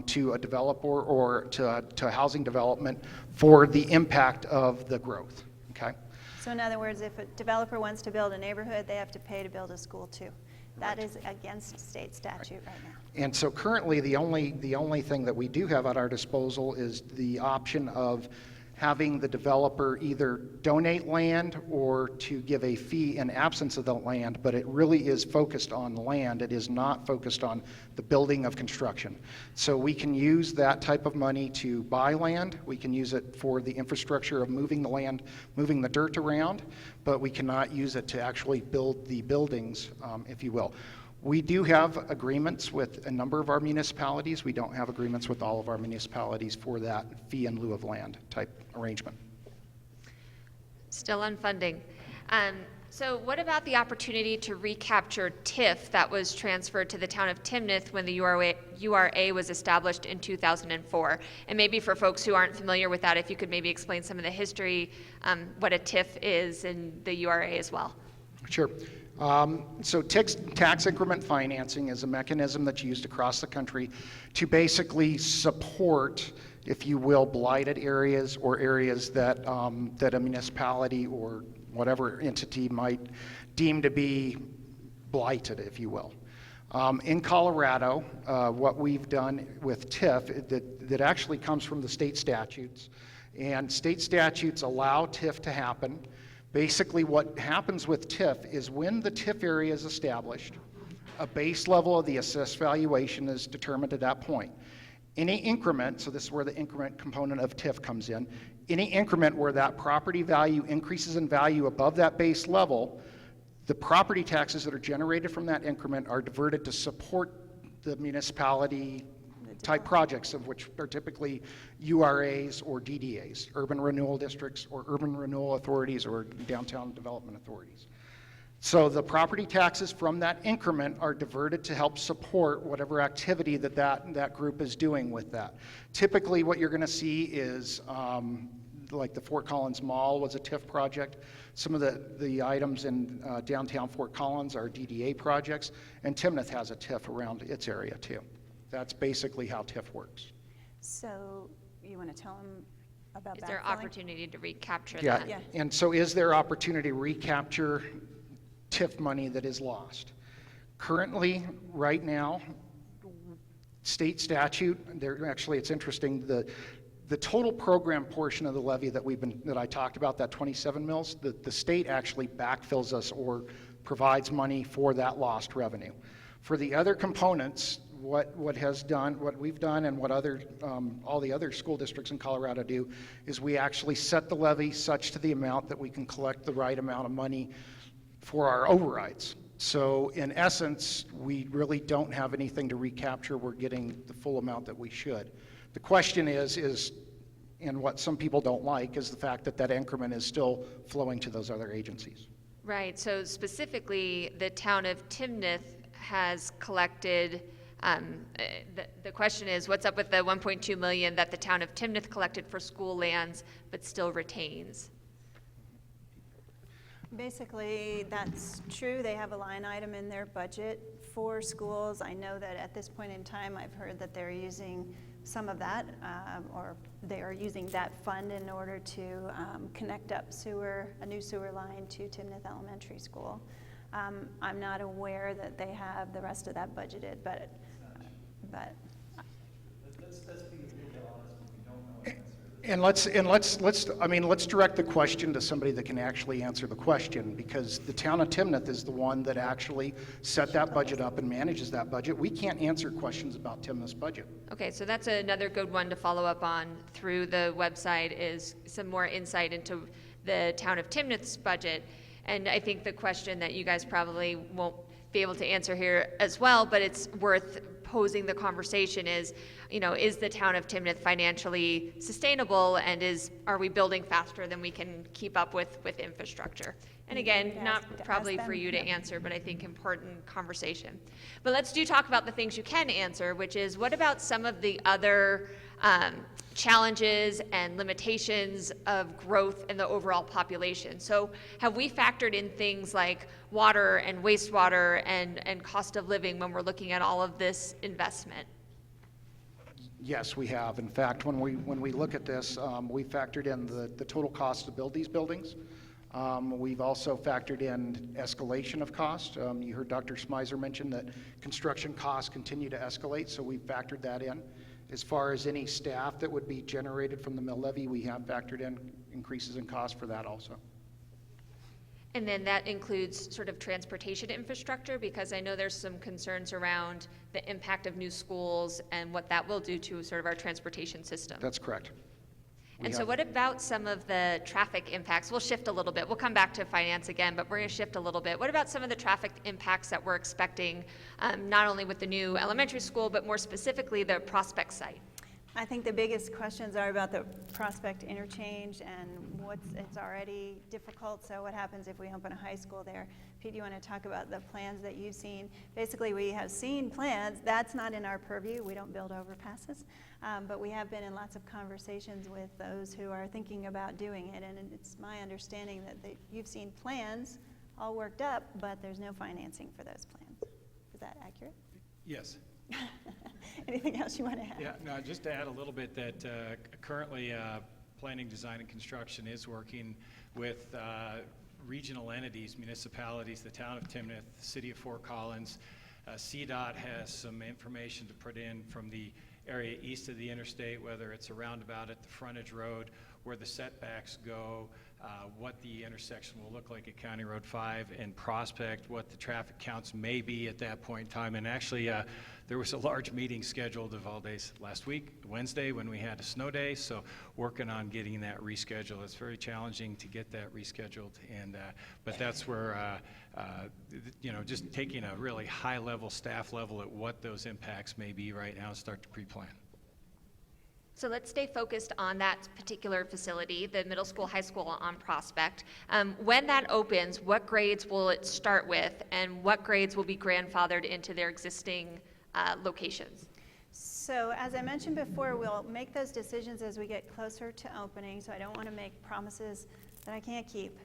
to a developer or to housing development for the impact of the growth, okay? So in other words, if a developer wants to build a neighborhood, they have to pay to build a school too. That is against state statute right now. And so currently, the only thing that we do have at our disposal is the option of having the developer either donate land or to give a fee in absence of the land, but it really is focused on land. It is not focused on the building of construction. So we can use that type of money to buy land. We can use it for the infrastructure of moving the land, moving the dirt around, but we cannot use it to actually build the buildings, if you will. We do have agreements with a number of our municipalities. We don't have agreements with all of our municipalities for that fee in lieu of land type arrangement. Still on funding. So what about the opportunity to recapture TIF that was transferred to the town of Timnath when the URA was established in 2004? And maybe for folks who aren't familiar with that, if you could maybe explain some of the history, what a TIF is and the URA as well. Sure. So tax increment financing is a mechanism that's used across the country to basically support, if you will, blighted areas or areas that, that a municipality or whatever entity might deem to be blighted, if you will. In Colorado, what we've done with TIF, that actually comes from the state statutes, and state statutes allow TIF to happen. Basically, what happens with TIF is when the TIF area is established, a base level of the assessed valuation is determined at that point. Any increment, so this is where the increment component of TIF comes in, any increment where that property value increases in value above that base level, the property taxes that are generated from that increment are diverted to support the municipality type projects, of which are typically URAs or DDAs, urban renewal districts or urban renewal authorities or downtown development authorities. So the property taxes from that increment are diverted to help support whatever activity that group is doing with that. Typically what you're going to see is like the Fort Collins Mall was a TIF project. Some of the items in downtown Fort Collins are DDA projects, and Timnath has a TIF around its area too. That's basically how TIF works. So you want to tell them about Is there backfilling? opportunity to recapture Yeah. that? Yeah. And so is there opportunity to recapture TIF money that is lost? Currently, right now, state statute, actually it's interesting, the total program portion of the levy that I talked about, that 27 mils, the state actually backfills us or provides money for that lost revenue. For the other components, what we've done and what all the other school districts in Colorado do is we actually set the levy such to the amount that we can collect the right amount of money for our overrides. So in essence, we really don't have anything to recapture. We're getting the full amount that we should. The question is, and what some people don't like, is the fact that that increment is still flowing to those other agencies. Right, so specifically, the town of Timnath has collected, the question is, what's up with the 1.2 million that the town of Timnath collected for school lands, but still retains? Basically, that's true. They have a line item in their budget for schools. I know that at this point in time, I've heard that they're using some of that, or they are using that fund in order to connect up a new sewer line to Timnath Elementary School. I'm not aware that they have the rest of that budgeted, but And let's direct the question to somebody that can actually answer the question, because the town of Timnath is the one that actually set that budget up and manages that budget. We can't answer questions about Timnath's budget. Okay, so that's another good one to follow up on through the website, is some more insight into the town of Timnath's budget. And I think the question that you guys probably won't be able to answer here as well, but it's worth posing the conversation is, is the town of Timnath financially sustainable, and are we building faster than we can keep up with infrastructure? And again, not probably for you to answer, but I think important conversation. But let's talk about the things you can answer, which is, what about some of the other challenges and limitations of growth in the overall population? So have we factored in things like water and wastewater and cost of living when we're looking at all of this investment? Yes, we have. In fact, when we look at this, we factored in the total cost to build these buildings. We've also factored in escalation of cost. You heard Dr. Smyser mention that construction costs continue to escalate, so we factored that in. As far as any staff that would be generated from the mill levy, we have factored in increases in cost for that also. And then that includes sort of transportation infrastructure, because I know there's some concerns around the impact of new schools and what that will do to sort of our transportation system. That's correct. And so what about some of the traffic impacts? We'll shift a little bit. We'll come back to finance again, but we're going to shift a little bit. What about some of the traffic impacts that we're expecting, not only with the new elementary school, but more specifically the Prospect site? I think the biggest questions are about the Prospect interchange and it's already difficult, so what happens if we open a high school there? Pete, you want to talk about the plans that you've seen? Basically, we have seen plans. That's not in our purview. We don't build overpasses, but we have been in lots of conversations with those who are thinking about doing it, and it's my understanding that you've seen plans all worked up, but there's no financing for those plans. Is that accurate? Yes. Anything else you want to add? Yeah, no, just to add a little bit that currently planning, design, and construction is working with regional entities, municipalities, the town of Timnath, the city of Fort Collins. CDOT has some information to put in from the area east of the interstate, whether it's a roundabout at the frontage road, where the setbacks go, what the intersection will look like at County Road 5 and Prospect, what the traffic counts may be at that point in time. And actually, there was a large meeting scheduled of all days last week, Wednesday, when we had a snow day, so working on getting that rescheduled. It's very challenging to get that rescheduled, and but that's where, just taking a really high-level, staff level at what those impacts may be right now and start to pre-plan. So let's stay focused on that particular facility, the middle school, high school on Prospect. When that opens, what grades will it start with, and what grades will be grandfathered into their existing locations? So as I mentioned before, we'll make those decisions as we get closer to opening, so I don't want to make promises that I can't keep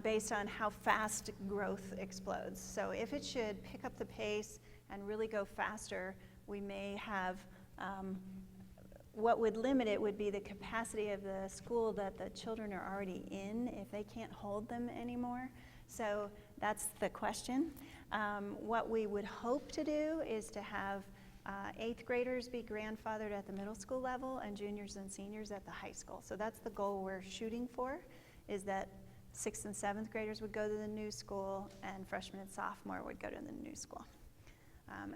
based on how fast growth explodes. So if it should pick up the pace and really go faster, we may have what would limit it would be the capacity of the school that the children are already in, if they can't hold them anymore. So that's the question. What we would hope to do is to have 8th graders be grandfathered at the middle school level and juniors and seniors at the high school. So that's the goal we're shooting for, is that 6th and 7th graders would go to the new school and freshman and sophomore would go to the new school.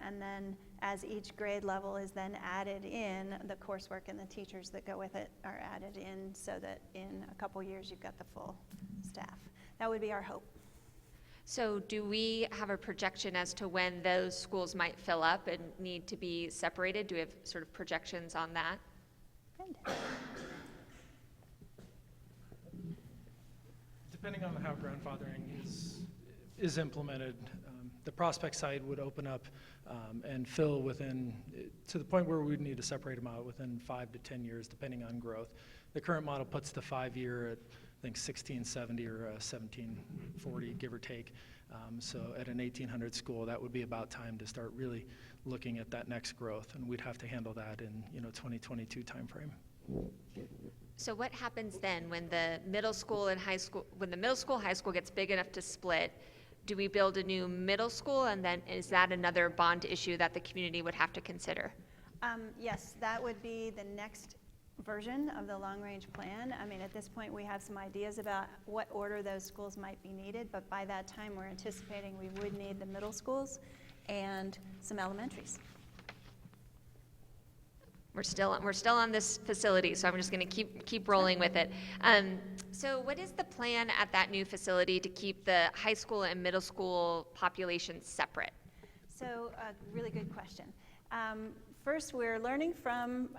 And then as each grade level is then added in, the coursework and the teachers that go with it are added in, so that in a couple years you've got the full staff. That would be our hope. So do we have a projection as to when those schools might fill up and need to be separated? Do we have sort of projections on that? Depending on how grandfathering is implemented, the Prospect site would open up and fill within, to the point where we'd need to separate them out within 5 to 10 years, depending on growth. The current model puts the 5-year at, I think, 1670 or 1740, give or take. So at an 1800 school, that would be about time to start really looking at that next growth, and we'd have to handle that in 2022 timeframe. So what happens then when the middle school and high school, when the middle school, high school gets big enough to split? Do we build a new middle school, and then is that another bond issue that the community would have to consider? Yes, that would be the next version of the long-range plan. I mean, at this point, we have some ideas about what order those schools might be needed, but by that time, we're anticipating we would need the middle schools and some elementaries. We're still on this facility, so I'm just going to keep rolling with it. So what is the plan at that new facility to keep the high school and middle school populations separate? So, really good question. First, we're learning from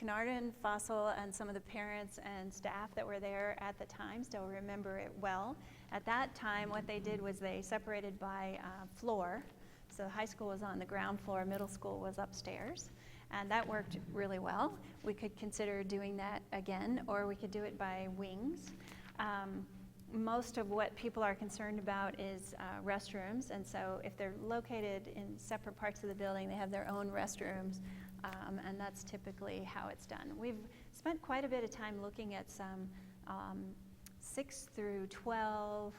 Canarda and Fossil and some of the parents and staff that were there at the time, still remember it well. At that time, what they did was they separated by floor. So high school was on the ground floor, middle school was upstairs. And that worked really well. We could consider doing that again, or we could do it by wings. Most of what people are concerned about is restrooms, and so if they're located in separate parts of the building, they have their own restrooms, and that's typically how it's done. We've spent quite a bit of time looking at some 6 through 12,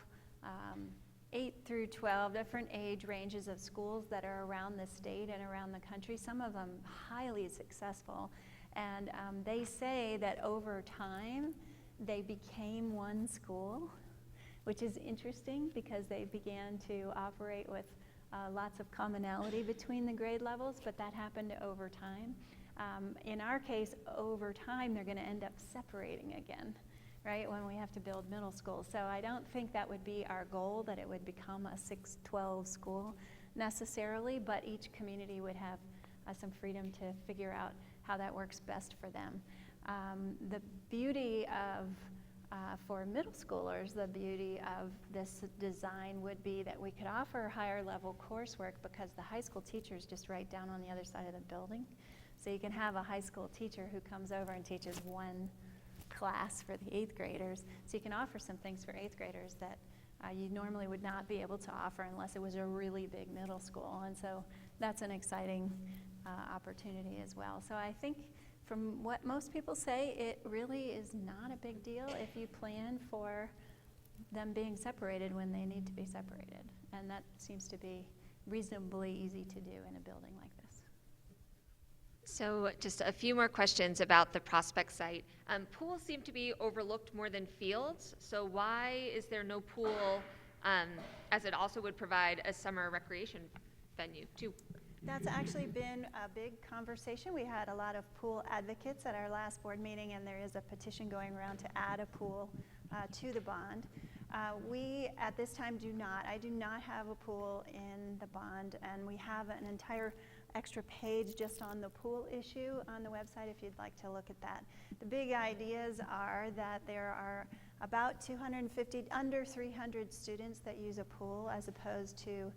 8 through 12 different age ranges of schools that are around the state and around the country, some of them highly successful. And they say that over time, they became one school, which is interesting because they began to operate with lots of commonality between the grade levels, but that happened over time. In our case, over time, they're going to end up separating again, right, when we have to build middle school. So I don't think that would be our goal, that it would become a 6-12 school necessarily, but each community would have some freedom to figure out how that works best for them. The beauty of, for middle schoolers, the beauty of this design would be that we could offer higher level coursework because the high school teachers just right down on the other side of the building. So you can have a high school teacher who comes over and teaches one class for the 8th graders. So you can offer some things for 8th graders that you normally would not be able to offer unless it was a really big middle school. And so that's an exciting opportunity as well. So I think from what most people say, it really is not a big deal if you plan for them being separated when they need to be separated. And that seems to be reasonably easy to do in a building like this. So just a few more questions about the prospect site. Pools seem to be overlooked more than fields, so why is there no pool, as it also would provide a summer recreation venue too? That's actually been a big conversation. We had a lot of pool advocates at our last board meeting, and there is a petition going around to add a pool to the bond. We, at this time, I do not have a pool in the bond, and we have an entire extra page just on the pool issue on the website if you'd like to look at that. The big ideas are that there are about 250, under 300 students that use a pool as opposed to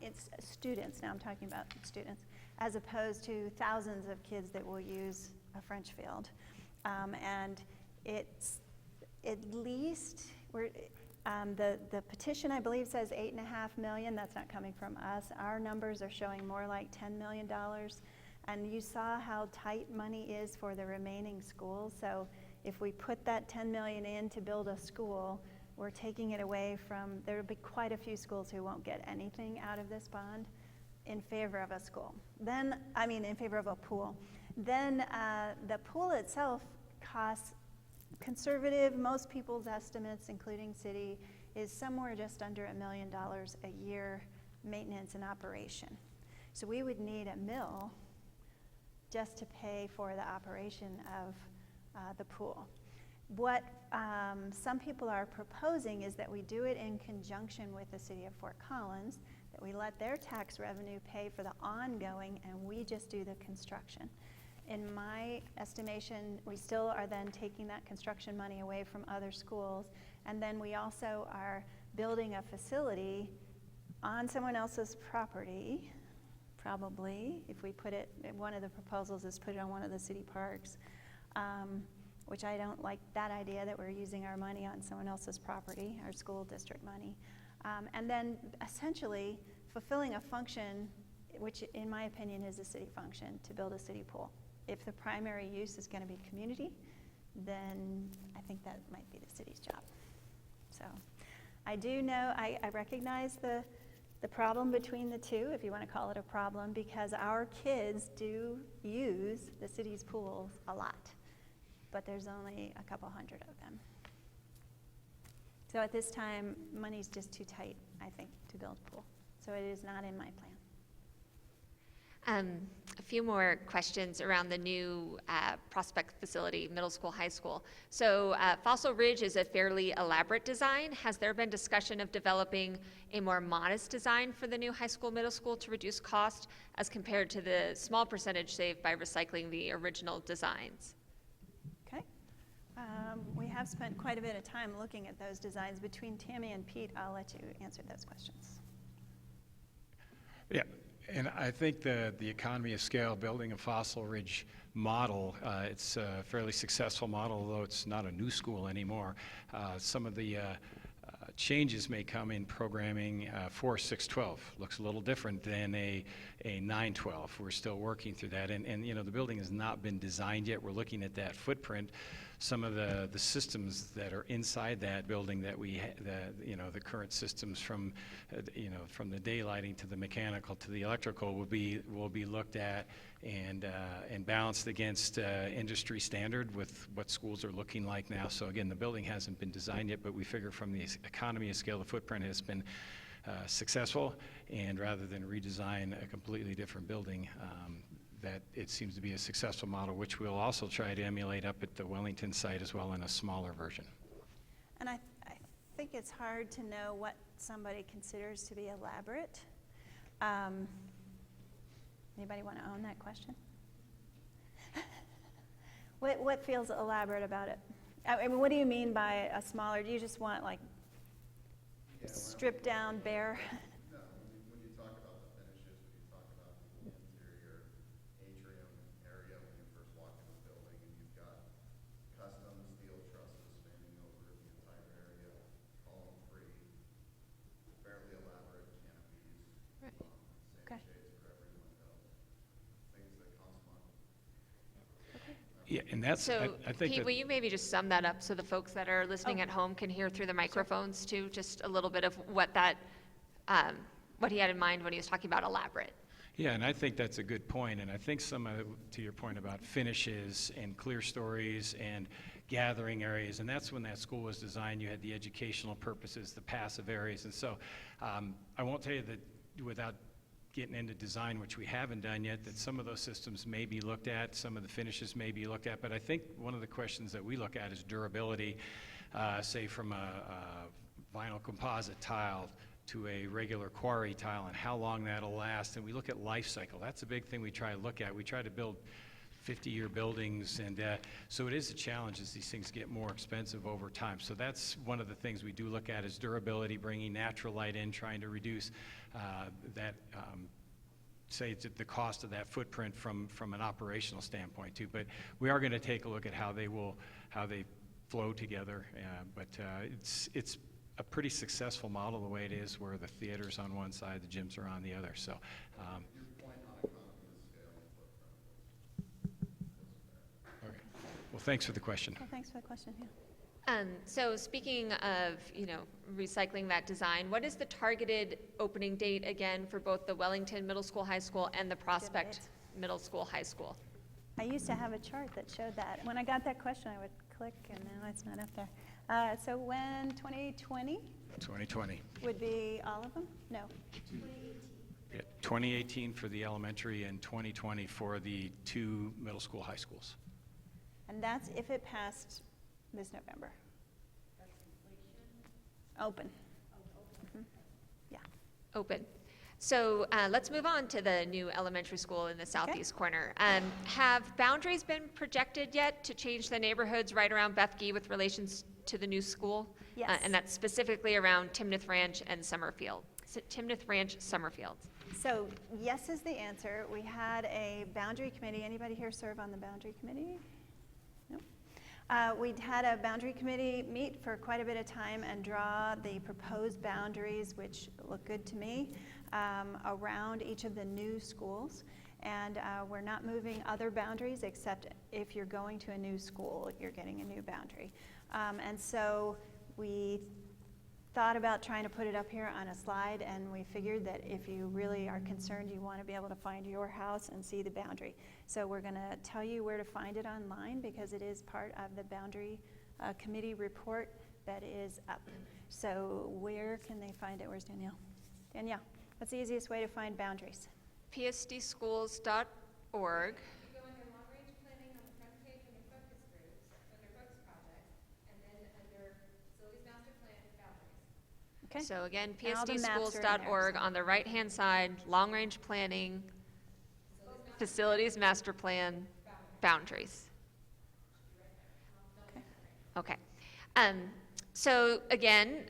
it's students, now I'm talking about students, as opposed to thousands of kids that will use a French field. And it's at least, the petition I believe says $8.5 million, that's not coming from us. Our numbers are showing more like $10 million. And you saw how tight money is for the remaining schools. So if we put that $10 million in to build a school, we're taking it away from, there will be quite a few schools who won't get anything out of this bond in favor of a school. Then, in favor of a pool. Then the pool itself costs, conservative, most people's estimates, including city, is somewhere just under $1 million a year maintenance and operation. So we would need a mill just to pay for the operation of the pool. What some people are proposing is that we do it in conjunction with the city of Fort Collins, that we let their tax revenue pay for the ongoing and we just do the construction. In my estimation, we still are then taking that construction money away from other schools, and then we also are building a facility on someone else's property, probably, if we put it, one of the proposals is put it on one of the city parks. Which I don't like that idea that we're using our money on someone else's property, our school district money. And then essentially fulfilling a function, which in my opinion is a city function, to build a city pool. If the primary use is going to be community, then I think that might be the city's job. So I do know, I recognize the problem between the two, if you want to call it a problem, because our kids do use the city's pools a lot. But there's only a couple hundred of them. So at this time, money's just too tight, I think, to build a pool. So it is not in my plan. A few more questions around the new Prospect facility, middle school, high school. So Fossil Ridge is a fairly elaborate design. Has there been discussion of developing a more modest design for the new high school, middle school to reduce cost as compared to the small percentage saved by recycling the original designs? Okay. We have spent quite a bit of time looking at those designs. Between Tammy and Pete, I'll let you answer those questions. Yeah, and I think the economy of scale, building a Fossil Ridge model, it's a fairly successful model, although it's not a new school anymore. Some of the changes may come in programming. 4-6-12 looks a little different than a 9-12. We're still working through that, and you know, the building has not been designed yet. We're looking at that footprint. Some of the systems that are inside that building that the current systems from from the daylighting to the mechanical to the electrical will be looked at and balanced against industry standard with what schools are looking like now. So again, the building hasn't been designed yet, but we figure from the economy of scale, the footprint has been successful, and rather than redesign a completely different building, that it seems to be a successful model, which we'll also try to emulate up at the Wellington site as well in a smaller version. And I think it's hard to know what somebody considers to be elaborate. Anybody want to own that question? What feels elaborate about it? I mean, what do you mean by a smaller? Do you just want like stripped down, bare? No, when you talk about the finishes, when you talk about the interior atrium area when you first walk in the building, and you've got custom steel trusses spanning over the entire area, column-free, fairly elaborate canopies, Right. same Okay. shades for every window, things that cost money. Yeah, and that's, So I think Pete, that, will you maybe just sum that up so the folks that are listening at home can hear through the microphones too? Just a little bit of what what he had in mind when he was talking about elaborate. yeah, and I think that's a good point, and I think to your point about finishes and clear stories and gathering areas, and that's when that school was designed. You had the educational purposes, the passive areas, and so I won't tell you that without getting into design, which we haven't done yet, that some of those systems may be looked at, some of the finishes may be looked at, but I think one of the questions that we look at is durability, say from a vinyl composite tile to a regular quarry tile and how long that'll last, and we look at life cycle. That's a big thing we try to look at. We try to build 50-year buildings, and so it is a challenge as these things get more expensive over time. So that's one of the things we do look at is durability, bringing natural light in, trying to reduce that, say, the cost of that footprint from an operational standpoint too. But we are going to take a look at how they flow together. But it's a pretty successful model the way it is, where the theater's on one side, the gyms are on the other. So. Your point on economy of scale and footprint was fair. Okay. Well, thanks for the question. Well, thanks for the question. Yeah. So speaking of, recycling that design, what is the targeted opening date again for both the Wellington Middle School, High School and the Prospect Middle School, High School? I used to have a chart that showed that. When I got that question, I would click, and now it's not up there. So when 2020 2020. would be all of them? No. Yeah, 2018 for the elementary and 2020 for the 2 middle school, high schools. And that's if it passed this November. Open. Mhm. Yeah. Open. So let's move on to the new elementary school in the southeast corner. Have boundaries been projected yet to change the neighborhoods right around Bethke with relations to the new school? Yes. And that's specifically around Timnath Ranch and Summerfield. Timnath Ranch, Summerfield. So yes is the answer. We had a boundary committee. Anybody here serve on the boundary committee? No. We'd had a boundary committee meet for quite a bit of time and draw the proposed boundaries, which look good to me, around each of the new schools. And we're not moving other boundaries, except if you're going to a new school, you're getting a new boundary. And so we thought about trying to put it up here on a slide, and we figured that if you really are concerned, you want to be able to find your house and see the boundary. So we're going to tell you where to find it online, because it is part of the boundary committee report that is up. So where can they find it? Where's Danielle? Danielle, what's the easiest way to find boundaries? psdschools.org. You go under long-range planning on the front page under focus groups, under focus projects, and then under facilities master plan boundaries. Okay? So again, And all the maps are in there, psdschools.org so- on the right-hand side, long-range planning, facilities master plan, boundaries. Okay. Okay. So again,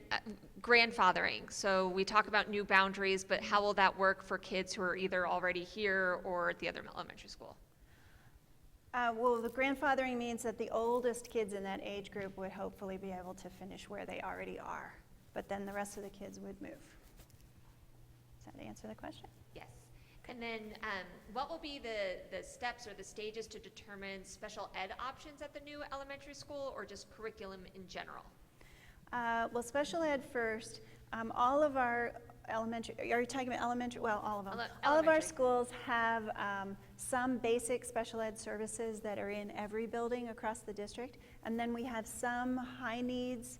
grandfathering. So we talk about new boundaries, but how will that work for kids who are either already here or at the other elementary school? Well, the grandfathering means that the oldest kids in that age group would hopefully be able to finish where they already are, but then the rest of the kids would move. Does that answer the question? Yes. And then what will be the steps or the stages to determine special ed options at the new elementary school, or just curriculum in general? Well, special ed first. All of our elementary, are you talking about elementary? Well, all of them. All of our Elementary. schools have some basic special ed services that are in every building across the district. And then we have some high needs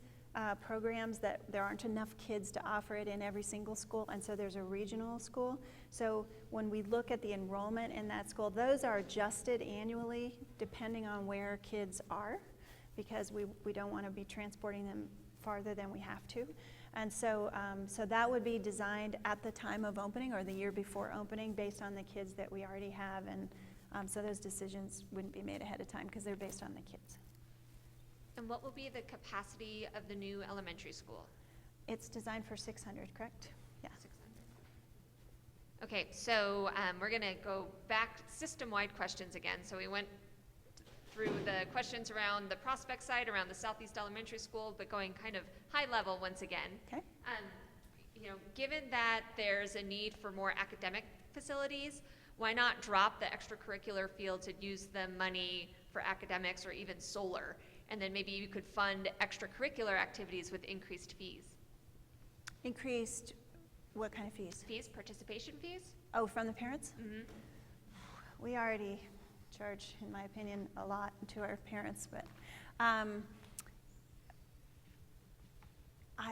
programs that there aren't enough kids to offer it in every single school. And so there's a regional school. So when we look at the enrollment in that school, those are adjusted annually depending on where kids are, because we don't want to be transporting them farther than we have to. And so, so that would be designed at the time of opening or the year before opening based on the kids that we already have. And so those decisions wouldn't be made ahead of time because they're based on the kids. And what will be the capacity of the new elementary school? It's designed for 600, correct? Yeah. 600. Okay, so we're going to go back system-wide questions again. So we went through the questions around the prospect side, around the Southeast Elementary School, but going kind of high level once again. Okay. You know, given that there's a need for more academic facilities, why not drop the extracurricular fields and use the money for academics or even solar? And then maybe you could fund extracurricular activities with increased fees. Increased what kind of fees? Fees, participation fees? Oh, from the parents? Mm-hmm. We already charge, in my opinion, a lot to our parents, but I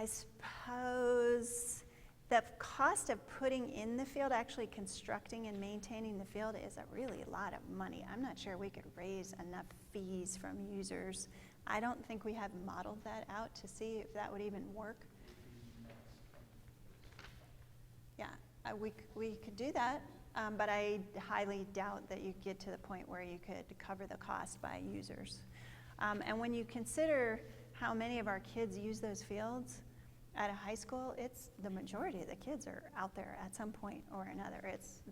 suppose the cost of putting in the field, actually constructing and maintaining the field, is a really lot of money. I'm not sure we could raise enough fees from users. I don't think we have modeled that out to see if that would even work. Yeah, we could do that, but I highly doubt that you get to the point where you could cover the cost by users. And when you consider how many of our kids use those fields at a high school, it's the majority of the kids are out there at some point or another.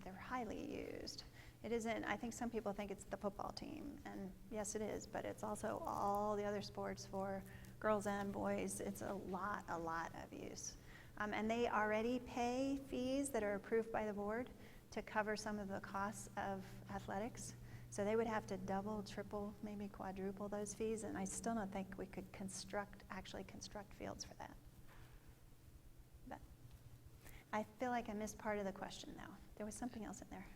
They're highly used. It isn't, I think some people think it's the football team, and yes it is, but it's also all the other sports for girls and boys. It's a lot of use. And they already pay fees that are approved by the board to cover some of the costs of athletics. So they would have to double, triple, maybe quadruple those fees, and I still don't think we could actually construct fields for that. But I feel like I missed part of the question, though. There was something else in there.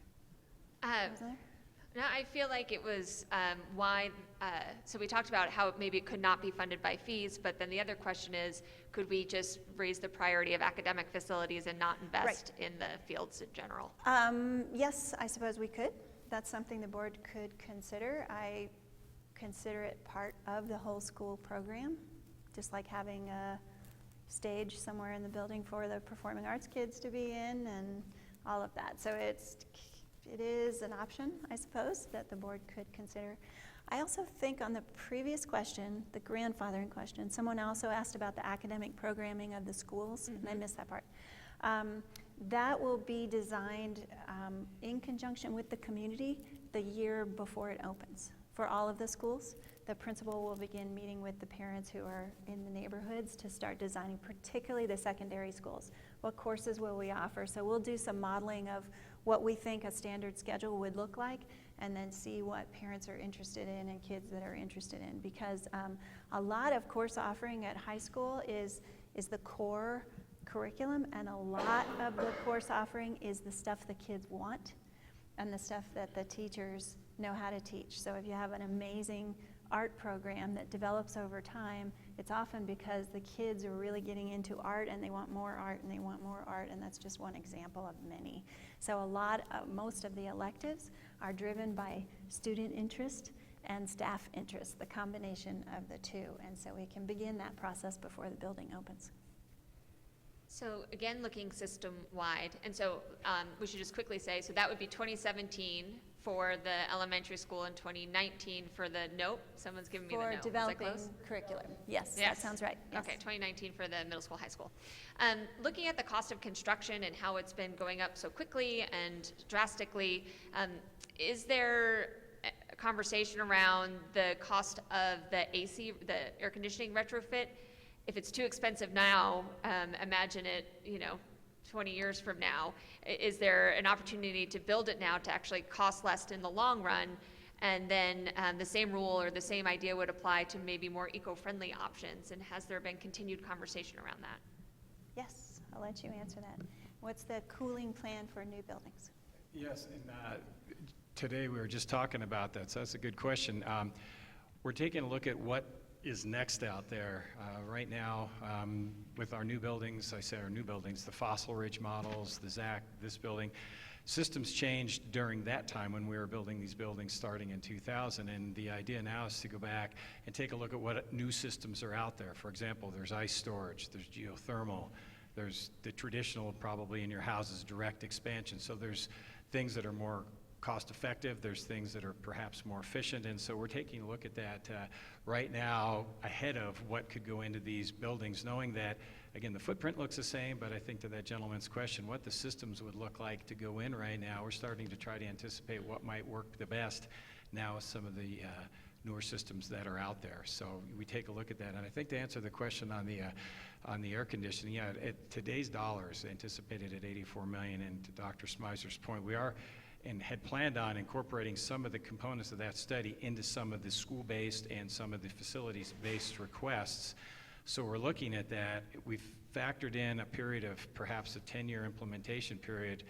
Wasn't there? No, I feel like it was why, so we talked about how maybe it could not be funded by fees, but then the other question is, could we just raise the priority of academic facilities and not invest in the fields in general? Yes, I suppose we could. That's something the board could consider. I consider it part of the whole school program, just like having a stage somewhere in the building for the performing arts kids to be in and all of that. So it is an option, I suppose, that the board could consider. I also think on the previous question, the grandfathering question, someone also asked about the academic programming of the schools, and I missed that part. That will be designed in conjunction with the community the year before it opens. For all of the schools, the principal will begin meeting with the parents who are in the neighborhoods to start designing, particularly the secondary schools. What courses will we offer? So we'll do some modeling of what we think a standard schedule would look like, and then see what parents are interested in and kids that are interested in. Because a lot of course offering at high school is the core curriculum, and a lot of the course offering is the stuff the kids want and the stuff that the teachers know how to teach. So if you have an amazing art program that develops over time, it's often because the kids are really getting into art and they want more art and they want more art, and that's just one example of many. So most of the electives are driven by student interest and staff interest, the combination of the two, and so we can begin that process before the building opens. So again, looking system-wide, and so we should just quickly say, so that would be 2017 for the elementary school and 2019 for the, nope, someone's giving me the no. For Is that developing close? curriculum. Yes, Yes. that sounds right. Yes. Okay, 2019 for the middle school, high school. Looking at the cost of construction and how it's been going up so quickly and drastically, is there a conversation around the cost of the AC, the air conditioning retrofit? If it's too expensive now, imagine it, 20 years from now. Is there an opportunity to build it now to actually cost less in the long run? And then the same rule or the same idea would apply to maybe more eco-friendly options. And has there been continued conversation around that? Yes, I'll let you answer that. What's the cooling plan for new buildings? Yes, and today we were just talking about that, so that's a good question. We're taking a look at what is next out there. Right now, with our new buildings, I say our new buildings, the Fossil Ridge models, the ZAC, this building, systems changed during that time when we were building these buildings starting in 2000, and the idea now is to go back and take a look at what new systems are out there. For example, there's ice storage, there's geothermal, there's the traditional, probably in your houses, direct expansion. So there's things that are more cost effective, there's things that are perhaps more efficient, and so we're taking a look at that right now ahead of what could go into these buildings, knowing that, again, the footprint looks the same, but I think to that gentleman's question, what the systems would look like to go in right now, we're starting to try to anticipate what might work the best now with some of the newer systems that are out there. So we take a look at that, and I think to answer the question on the air conditioning, yeah, at today's dollars, anticipated at $84 million, and to Dr. Smyser's point, we are and had planned on incorporating some of the components of that study into some of the school-based and some of the facilities-based requests. So we're looking at that. We've factored in a period of perhaps a 10-year implementation period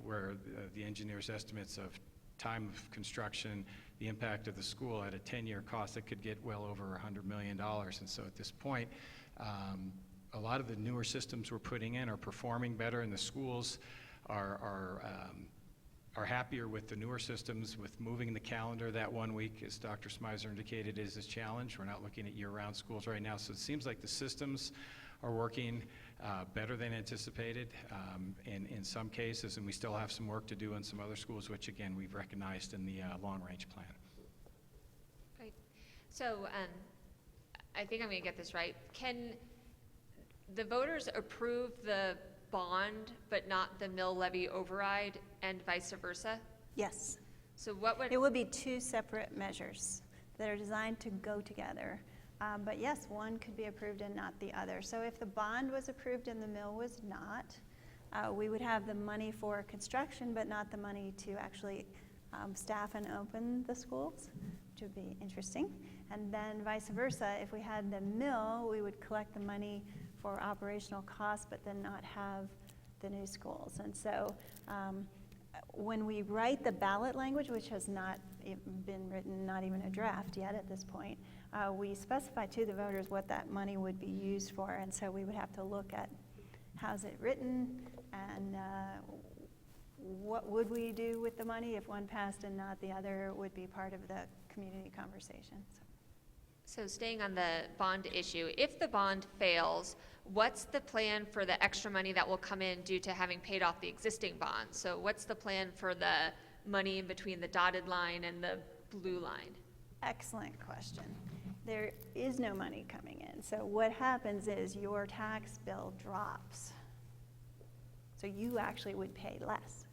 where the engineer's estimates of time of construction, the impact of the school at a 10-year cost that could get well over $100 million. And so at this point, a lot of the newer systems we're putting in are performing better, and the schools are happier with the newer systems. With moving the calendar that 1 week, as Dr. Smyser indicated, is a challenge. We're not looking at year-round schools right now, so it seems like the systems are working better than anticipated in some cases, and we still have some work to do in some other schools, which again we've recognized in the long-range plan. Great. So I think I'm going to get this right. Can the voters approve the bond but not the mill levy override, and vice versa? Yes. So what would... It would be two separate measures that are designed to go together. But yes, one could be approved and not the other. So if the bond was approved and the mill was not, we would have the money for construction but not the money to actually staff and open the schools, which would be interesting. And then vice versa, if we had the mill, we would collect the money for operational costs but then not have the new schools. And so when we write the ballot language, which has not been written, not even a draft yet at this point, we specify to the voters what that money would be used for, and so we would have to look at how's it written and what would we do with the money if one passed and not the other would be part of the community conversation. So staying on the bond issue, if the bond fails, what's the plan for the extra money that will come in due to having paid off the existing bond? So what's the plan for the money in between the dotted line and the blue line? Excellent question. There is no money coming in. So what happens is your tax bill drops. So you actually would pay less.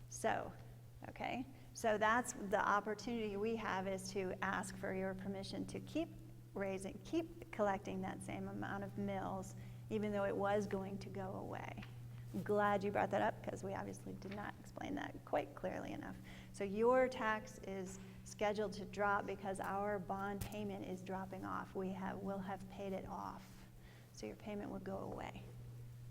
So, okay, so that's the opportunity we have, is to ask for your permission to keep collecting that same amount of mills, even though it was going to go away. I'm glad you brought that up, because we obviously did not explain that quite clearly enough. So your tax is scheduled to drop because our bond payment is dropping off. We'll have paid it off. So your payment would go away.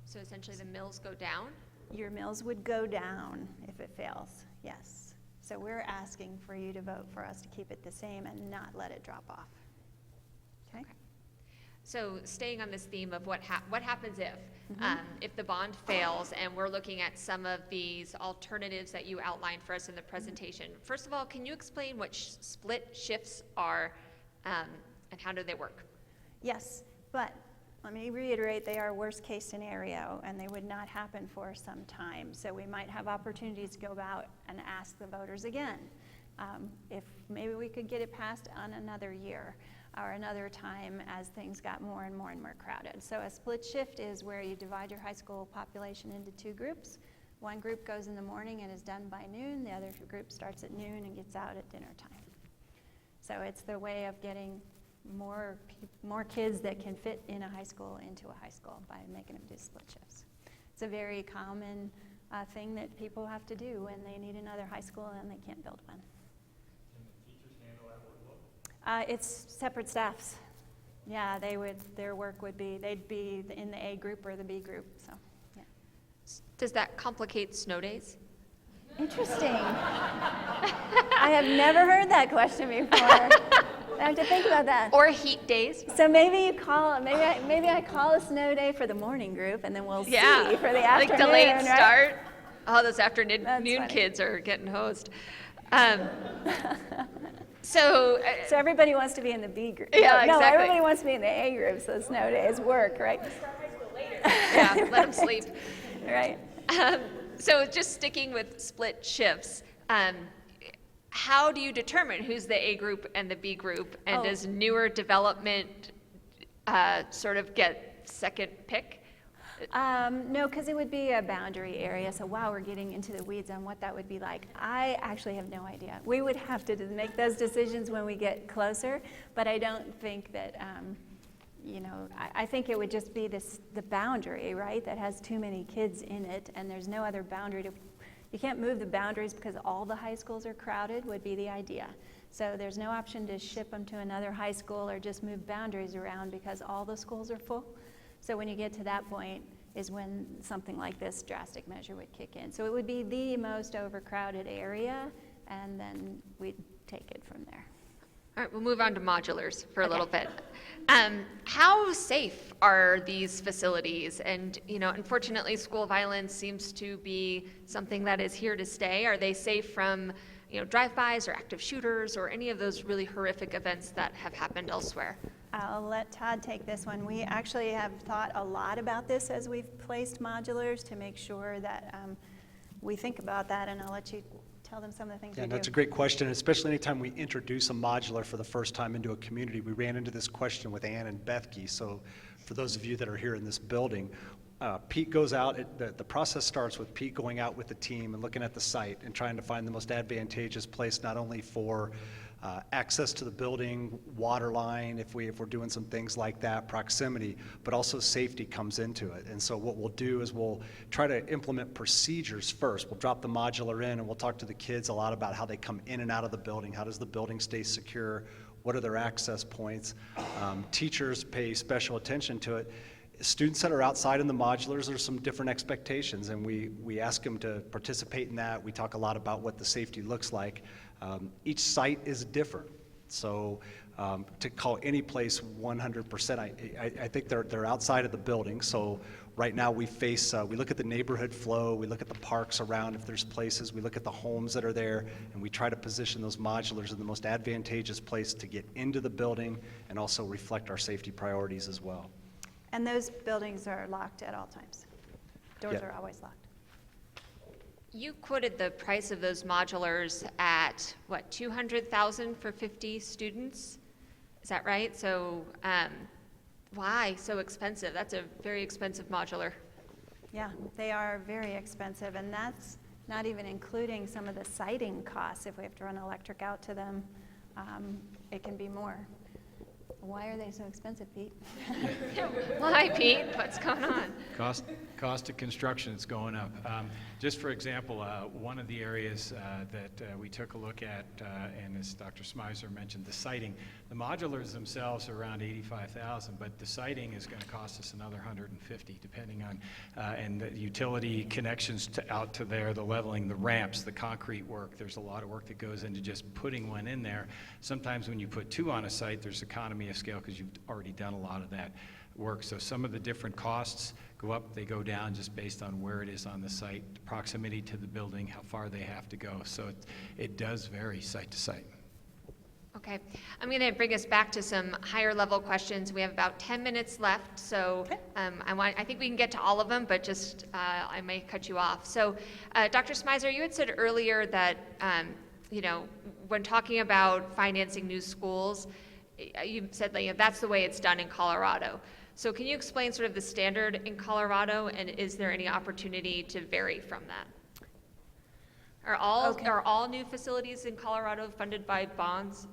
So essentially the mills go down? Your mills would go down if it fails, yes. So we're asking for you to vote for us to keep it the same and not let it drop off. Okay? So staying on this theme of what happens if the bond fails, and we're looking at some of these alternatives that you outlined for us in the presentation. First of all, can you explain what split shifts are and how do they work? Yes, but let me reiterate, they are worst case scenario and they would not happen for some time. So we might have opportunities to go out and ask the voters again. If maybe we could get it passed on another year or another time as things got more and more crowded. So a split shift is where you divide your high school population into two groups. One group goes in the morning and is done by noon. The other group starts at noon and gets out at dinner time. So it's the way of getting more kids that can fit in a high school into a high school by making them do split shifts. It's a very common thing that people have to do when they need another high school and they can't build one. Can the teachers handle that workload? It's separate staffs. Yeah, their work would be, they'd be in the A group or the B group, so, yeah. Does that complicate snow days? Interesting. I have never heard that question before. I have to think about that. Or heat days? So maybe you call, maybe I call a snow day for the morning group and then we'll see for the afternoon, like delayed right? start. Oh, those afternoon That's funny. kids are getting hosed. So everybody wants to be in the B group. Yeah, no, exactly. everybody wants to be in the A group, so snow days work, right? yeah, let them sleep. Right. So just sticking with split shifts, how do you determine who's the A group and the B group? And does newer development sort of get second pick? No, because it would be a boundary area, so wow, we're getting into the weeds on what that would be like. I actually have no idea. We would have to make those decisions when we get closer, but I don't think that, I think it would just be the boundary, right, that has too many kids in it, and there's no other boundary you can't move the boundaries because all the high schools are crowded would be the idea. So there's no option to ship them to another high school or just move boundaries around because all the schools are full. So when you get to that point is when something like this drastic measure would kick in. So it would be the most overcrowded area, and then we'd take it from there. All right, we'll move on to modulars for a little bit. How safe are these facilities? And, unfortunately, school violence seems to be something that is here to stay. Are they safe from, drive-bys or active shooters or any of those really horrific events that have happened elsewhere? I'll let Todd take this one. We actually have thought a lot about this as we've placed modulars to make sure that we think about that, and I'll let you tell them some of the things we do. That's a great question, especially anytime we introduce a modular for the first time into a community. We ran into this question with Ann and Bethke, so for those of you that are here in this building, Pete goes out, the process starts with Pete going out with the team and looking at the site and trying to find the most advantageous place, not only for access to the building, water line, if we're doing some things like that, proximity, but also safety comes into it. And so what we'll do is we'll try to implement procedures first. We'll drop the modular in and we'll talk to the kids a lot about how they come in and out of the building. How does the building stay secure? What are their access points? Teachers pay special attention to it. Students that are outside in the modulars, there's some different expectations, and we ask them to participate in that. We talk a lot about what the safety looks like. Each site is different, so to call any place 100%, I think they're outside of the building. So right now we look at the neighborhood flow, we look at the parks around if there's places, we look at the homes that are there, and we try to position those modulars in the most advantageous place to get into the building and also reflect our safety priorities as well. And those buildings are locked at all times. Doors are always locked. You quoted the price of those modulars at, what, $200,000 for 50 students? Is that right? So why so expensive? That's a very expensive modular. Yeah, they are very expensive, and that's not even including some of the siting costs. If we have to run electric out to them, it can be more. Why are they so expensive, Pete? Why, Pete? What's going on? Cost of construction is going up. Just for example, one of the areas that we took a look at, and as Dr. Smyser mentioned, the siting, the modulars themselves are around $85,000, but the siting is going to cost us another $150, depending on, and the utility connections out to there, the leveling, the ramps, the concrete work. There's a lot of work that goes into just putting one in there. Sometimes when you put two on a site, there's economy of scale because you've already done a lot of that work. So some of the different costs go up, they go down just based on where it is on the site, proximity to the building, how far they have to go. So it does vary site to site. Okay, I'm going to bring us back to some higher level questions. We have about 10 minutes left, so I think we can get to all of them, but just I may cut you off. So Dr. Smyser, you had said earlier that when talking about financing new schools, you said that that's the way it's done in Colorado. So can you explain sort of the standard in Colorado, and is there any opportunity to vary from that? Are all new facilities in Colorado funded by bonds?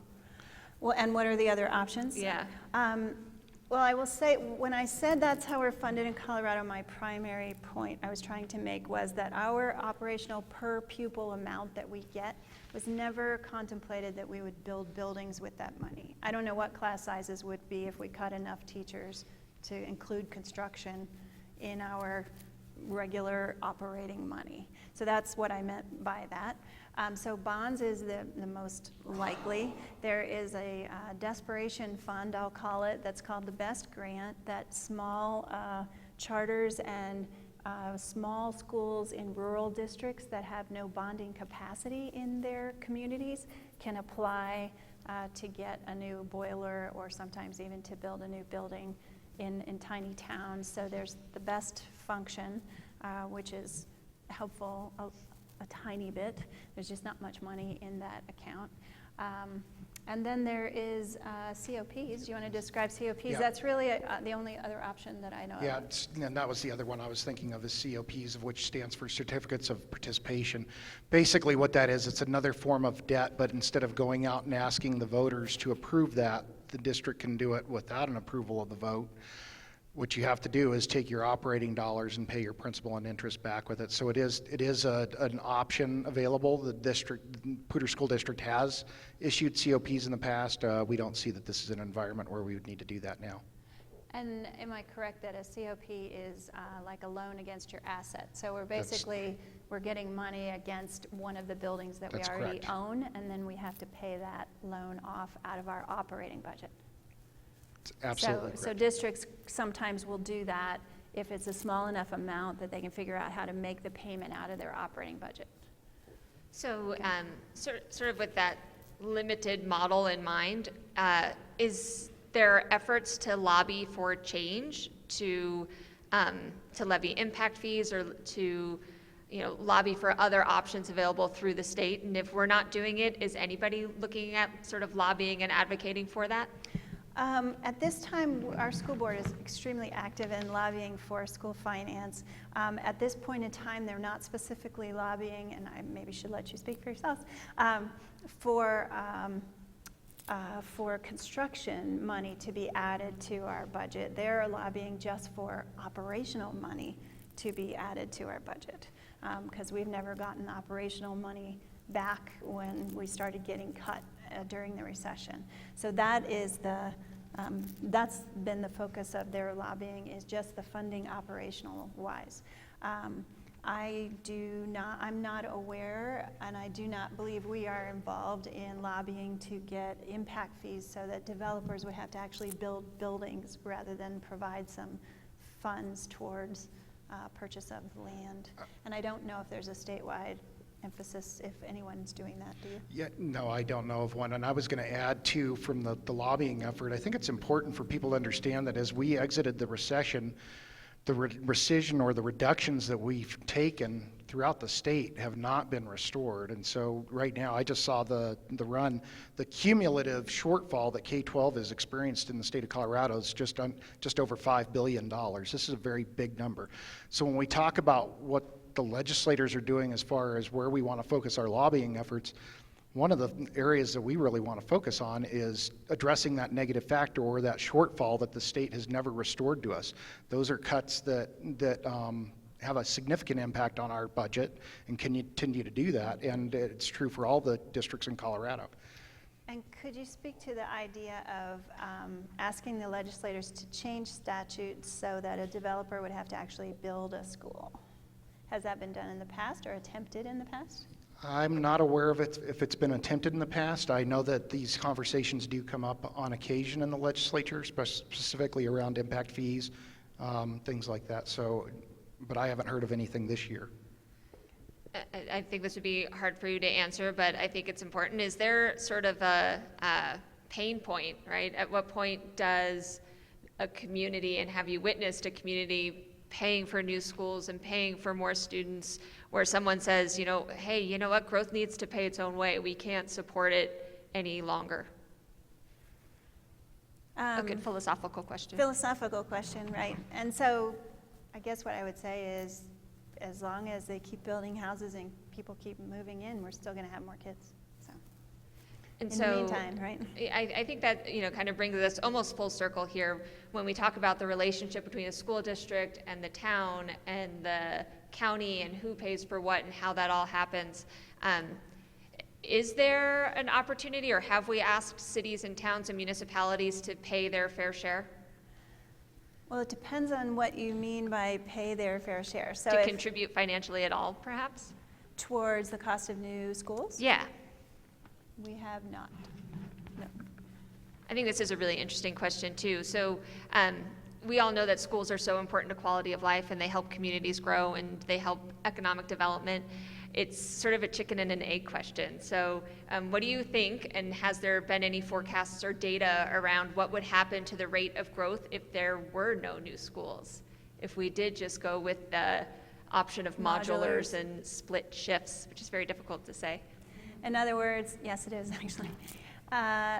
Well, and what are the other options? Yeah. Well, I will say, when I said that's how we're funded in Colorado, my primary point I was trying to make was that our operational per pupil amount that we get was never contemplated that we would build buildings with that money. I don't know what class sizes would be if we cut enough teachers to include construction in our regular operating money. So that's what I meant by that. So bonds is the most likely. There is a desperation fund, I'll call it, that's called the BEST grant, that small charters and small schools in rural districts that have no bonding capacity in their communities can apply to get a new boiler or sometimes even to build a new building in tiny towns. So there's the BEST function, which is helpful a tiny bit. There's just not much money in that account. And then there is COPs. Do you want to describe COPs? Yeah. That's really the only other option that I know Yeah, of. and that was the other one I was thinking of, is COPs, of which stands for Certificates of Participation. Basically what that is, it's another form of debt, but instead of going out and asking the voters to approve that, the district can do it without an approval of the vote. What you have to do is take your operating dollars and pay your principal and interest back with it. So it is an option available. The Poudre School District has issued COPs in the past. We don't see that this is an environment where we would need to do that now. And am I correct that a COP is like a loan against your asset? So we're getting money against one of the buildings that we That's already correct. own, and then we have to pay that loan off out of our operating budget. It's absolutely So correct. districts sometimes will do that if it's a small enough amount that they can figure out how to make the payment out of their operating budget. So sort of with that limited model in mind, is there efforts to lobby for change, to levy impact fees, or to lobby for other options available through the state? And if we're not doing it, is anybody looking at sort of lobbying and advocating for that? At this time, our school board is extremely active in lobbying for school finance. At this point in time, they're not specifically lobbying, and I maybe should let you speak for yourselves, for construction money to be added to our budget. They're lobbying just for operational money to be added to our budget, because we've never gotten operational money back when we started getting cut during the recession. So that is that's been the focus of their lobbying, is just the funding operational wise. I'm not aware, and I do not believe we are involved in lobbying to get impact fees so that developers would have to actually build buildings rather than provide some funds towards purchase of land. And I don't know if there's a statewide emphasis, if anyone's doing that, do you? Yeah, no, I don't know of one. And I was going to add, too, from the lobbying effort, I think it's important for people to understand that as we exited the recession, the rescission or the reductions that we've taken throughout the state have not been restored. And so right now, I just saw the cumulative shortfall that K-12 has experienced in the state of Colorado is just over $5 billion. This is a very big number. So when we talk about what the legislators are doing as far as where we want to focus our lobbying efforts, one of the areas that we really want to focus on is addressing that negative factor or that shortfall that the state has never restored to us. Those are cuts that have a significant impact on our budget and continue to do that, and it's true for all the districts in Colorado. And could you speak to the idea of asking the legislators to change statutes so that a developer would have to actually build a school? Has that been done in the past or attempted in the past? I'm not aware of it, if it's been attempted in the past. I know that these conversations do come up on occasion in the legislature, specifically around impact fees, things like that. So, but I haven't heard of anything this year. I think this would be hard for you to answer, but I think it's important. Is there sort of a pain point, right? At what point does a community, and have you witnessed a community paying for new schools and paying for more students, where someone says, you know, hey, you know what, growth needs to pay its own way. We can't support it any longer. Good philosophical question. Philosophical question, right. And so I guess what I would say is, as long as they keep building houses and people keep moving in, we're still going to have more kids. So, And in so, the meantime, right? I think that, you know, kind of brings us almost full circle here when we talk about the relationship between the school district and the town and the county and who pays for what and how that all happens. Is there an opportunity, or have we asked cities and towns and municipalities to pay their fair share? Well, it depends on what you mean by pay their fair share. So To if contribute financially at all, perhaps? towards the cost of new schools? Yeah. We have not. No. I think this is a really interesting question, too. So we all know that schools are so important to quality of life, and they help communities grow, and they help economic development. It's sort of a chicken and an egg question. So what do you think, and has there been any forecasts or data around what would happen to the rate of growth if there were no new schools? If we did just go with the option of modulars and split shifts, which is very difficult to say. In other words, yes, it is actually.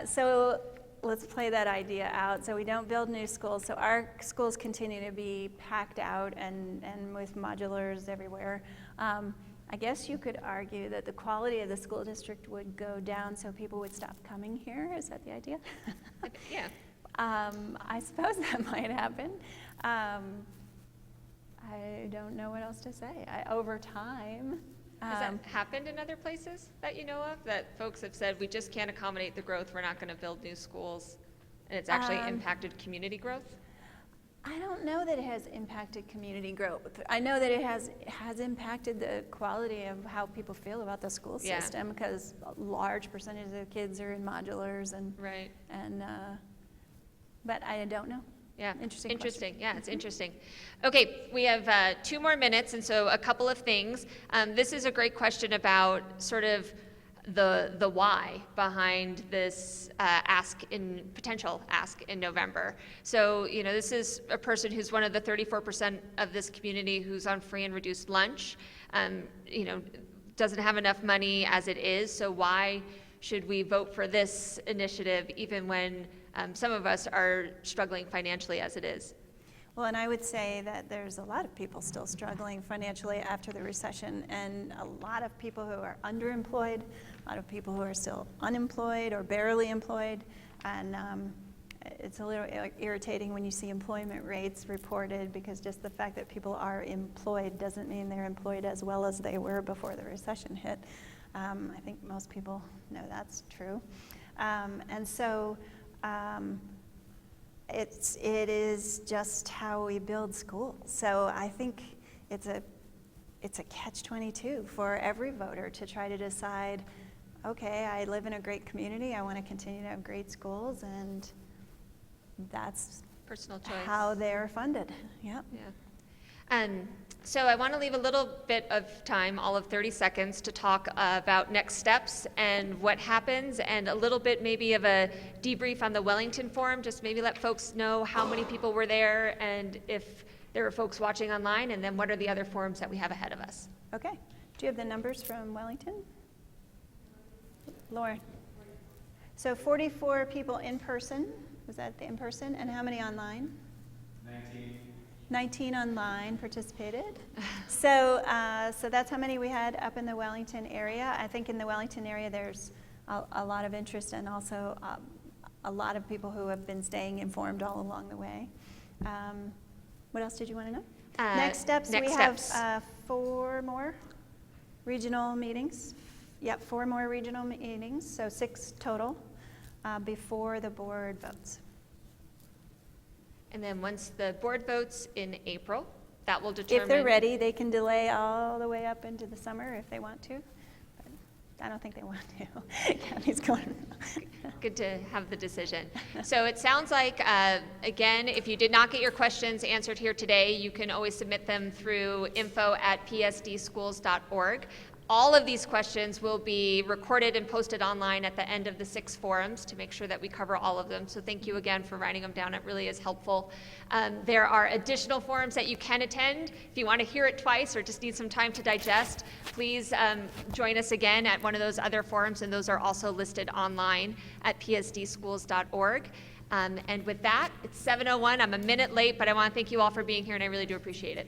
So let's play that idea out. So we don't build new schools. So our schools continue to be packed out and with modulars everywhere. I guess you could argue that the quality of the school district would go down, so people would stop coming here. Is that the idea? Yeah. I suppose that might happen. I don't know what else to say. Over time. Has that happened in other places that you know of, that folks have said, we just can't accommodate the growth, we're not going to build new schools, and it's actually impacted community growth? I don't know that it has impacted community growth. I know that it has impacted the quality of how people feel about the school system, because a large percentage of kids are in modulars, and right. And but I don't know. Yeah, Interesting. Yeah, it's interesting. Okay, we have 2 more minutes, and so a couple of things. This is a great question about sort of the why behind this potential ask in November. So, you know, this is a person who's one of the 34% of this community who's on free and reduced lunch. You know, doesn't have enough money as it is. So why should we vote for this initiative even when some of us are struggling financially as it is? Well, and I would say that there's a lot of people still struggling financially after the recession, and a lot of people who are underemployed, a lot of people who are still unemployed or barely employed, and it's a little irritating when you see employment rates reported, because just the fact that people are employed doesn't mean they're employed as well as they were before the recession hit. I think most people know that's true. And so it is just how we build schools. So I think it's a catch-22 for every voter to try to decide, okay, I live in a great community, I want to continue to have great schools, and that's Personal choice. how they're funded. Yep. Yeah. So I want to leave a little bit of time, all of 30 seconds, to talk about next steps and what happens, and a little bit maybe of a debrief on the Wellington Forum, just maybe let folks know how many people were there and if there are folks watching online, and then what are the other forums that we have ahead of us. Okay. Do you have the numbers from Wellington? Lauren? So 44 people in person. Was that the in person? And how many online? 19 online participated. So that's how many we had up in the Wellington area. I think in the Wellington area there's a lot of interest and also a lot of people who have been staying informed all along the way. What else did you want to know? Next steps, we have 4 more regional meetings. Yep, 4 more regional meetings, so 6 total before the board votes. And then once the board votes in April, that will determine. If they're ready, they can delay all the way up into the summer if they want to. But I don't think they want to. Kathy's going. Good to have the decision. So it sounds like, again, if you did not get your questions answered here today, you can always submit them through info@psdschools.org. All of these questions will be recorded and posted online at the end of the 6 forums to make sure that we cover all of them. So thank you again for writing them down. It really is helpful. There are additional forums that you can attend. If you want to hear it twice or just need some time to digest, please join us again at one of those other forums, and those are also listed online at psdschools.org. And with that, it's 7:01. I'm a minute late, but I want to thank you all for being here, and I really do appreciate it.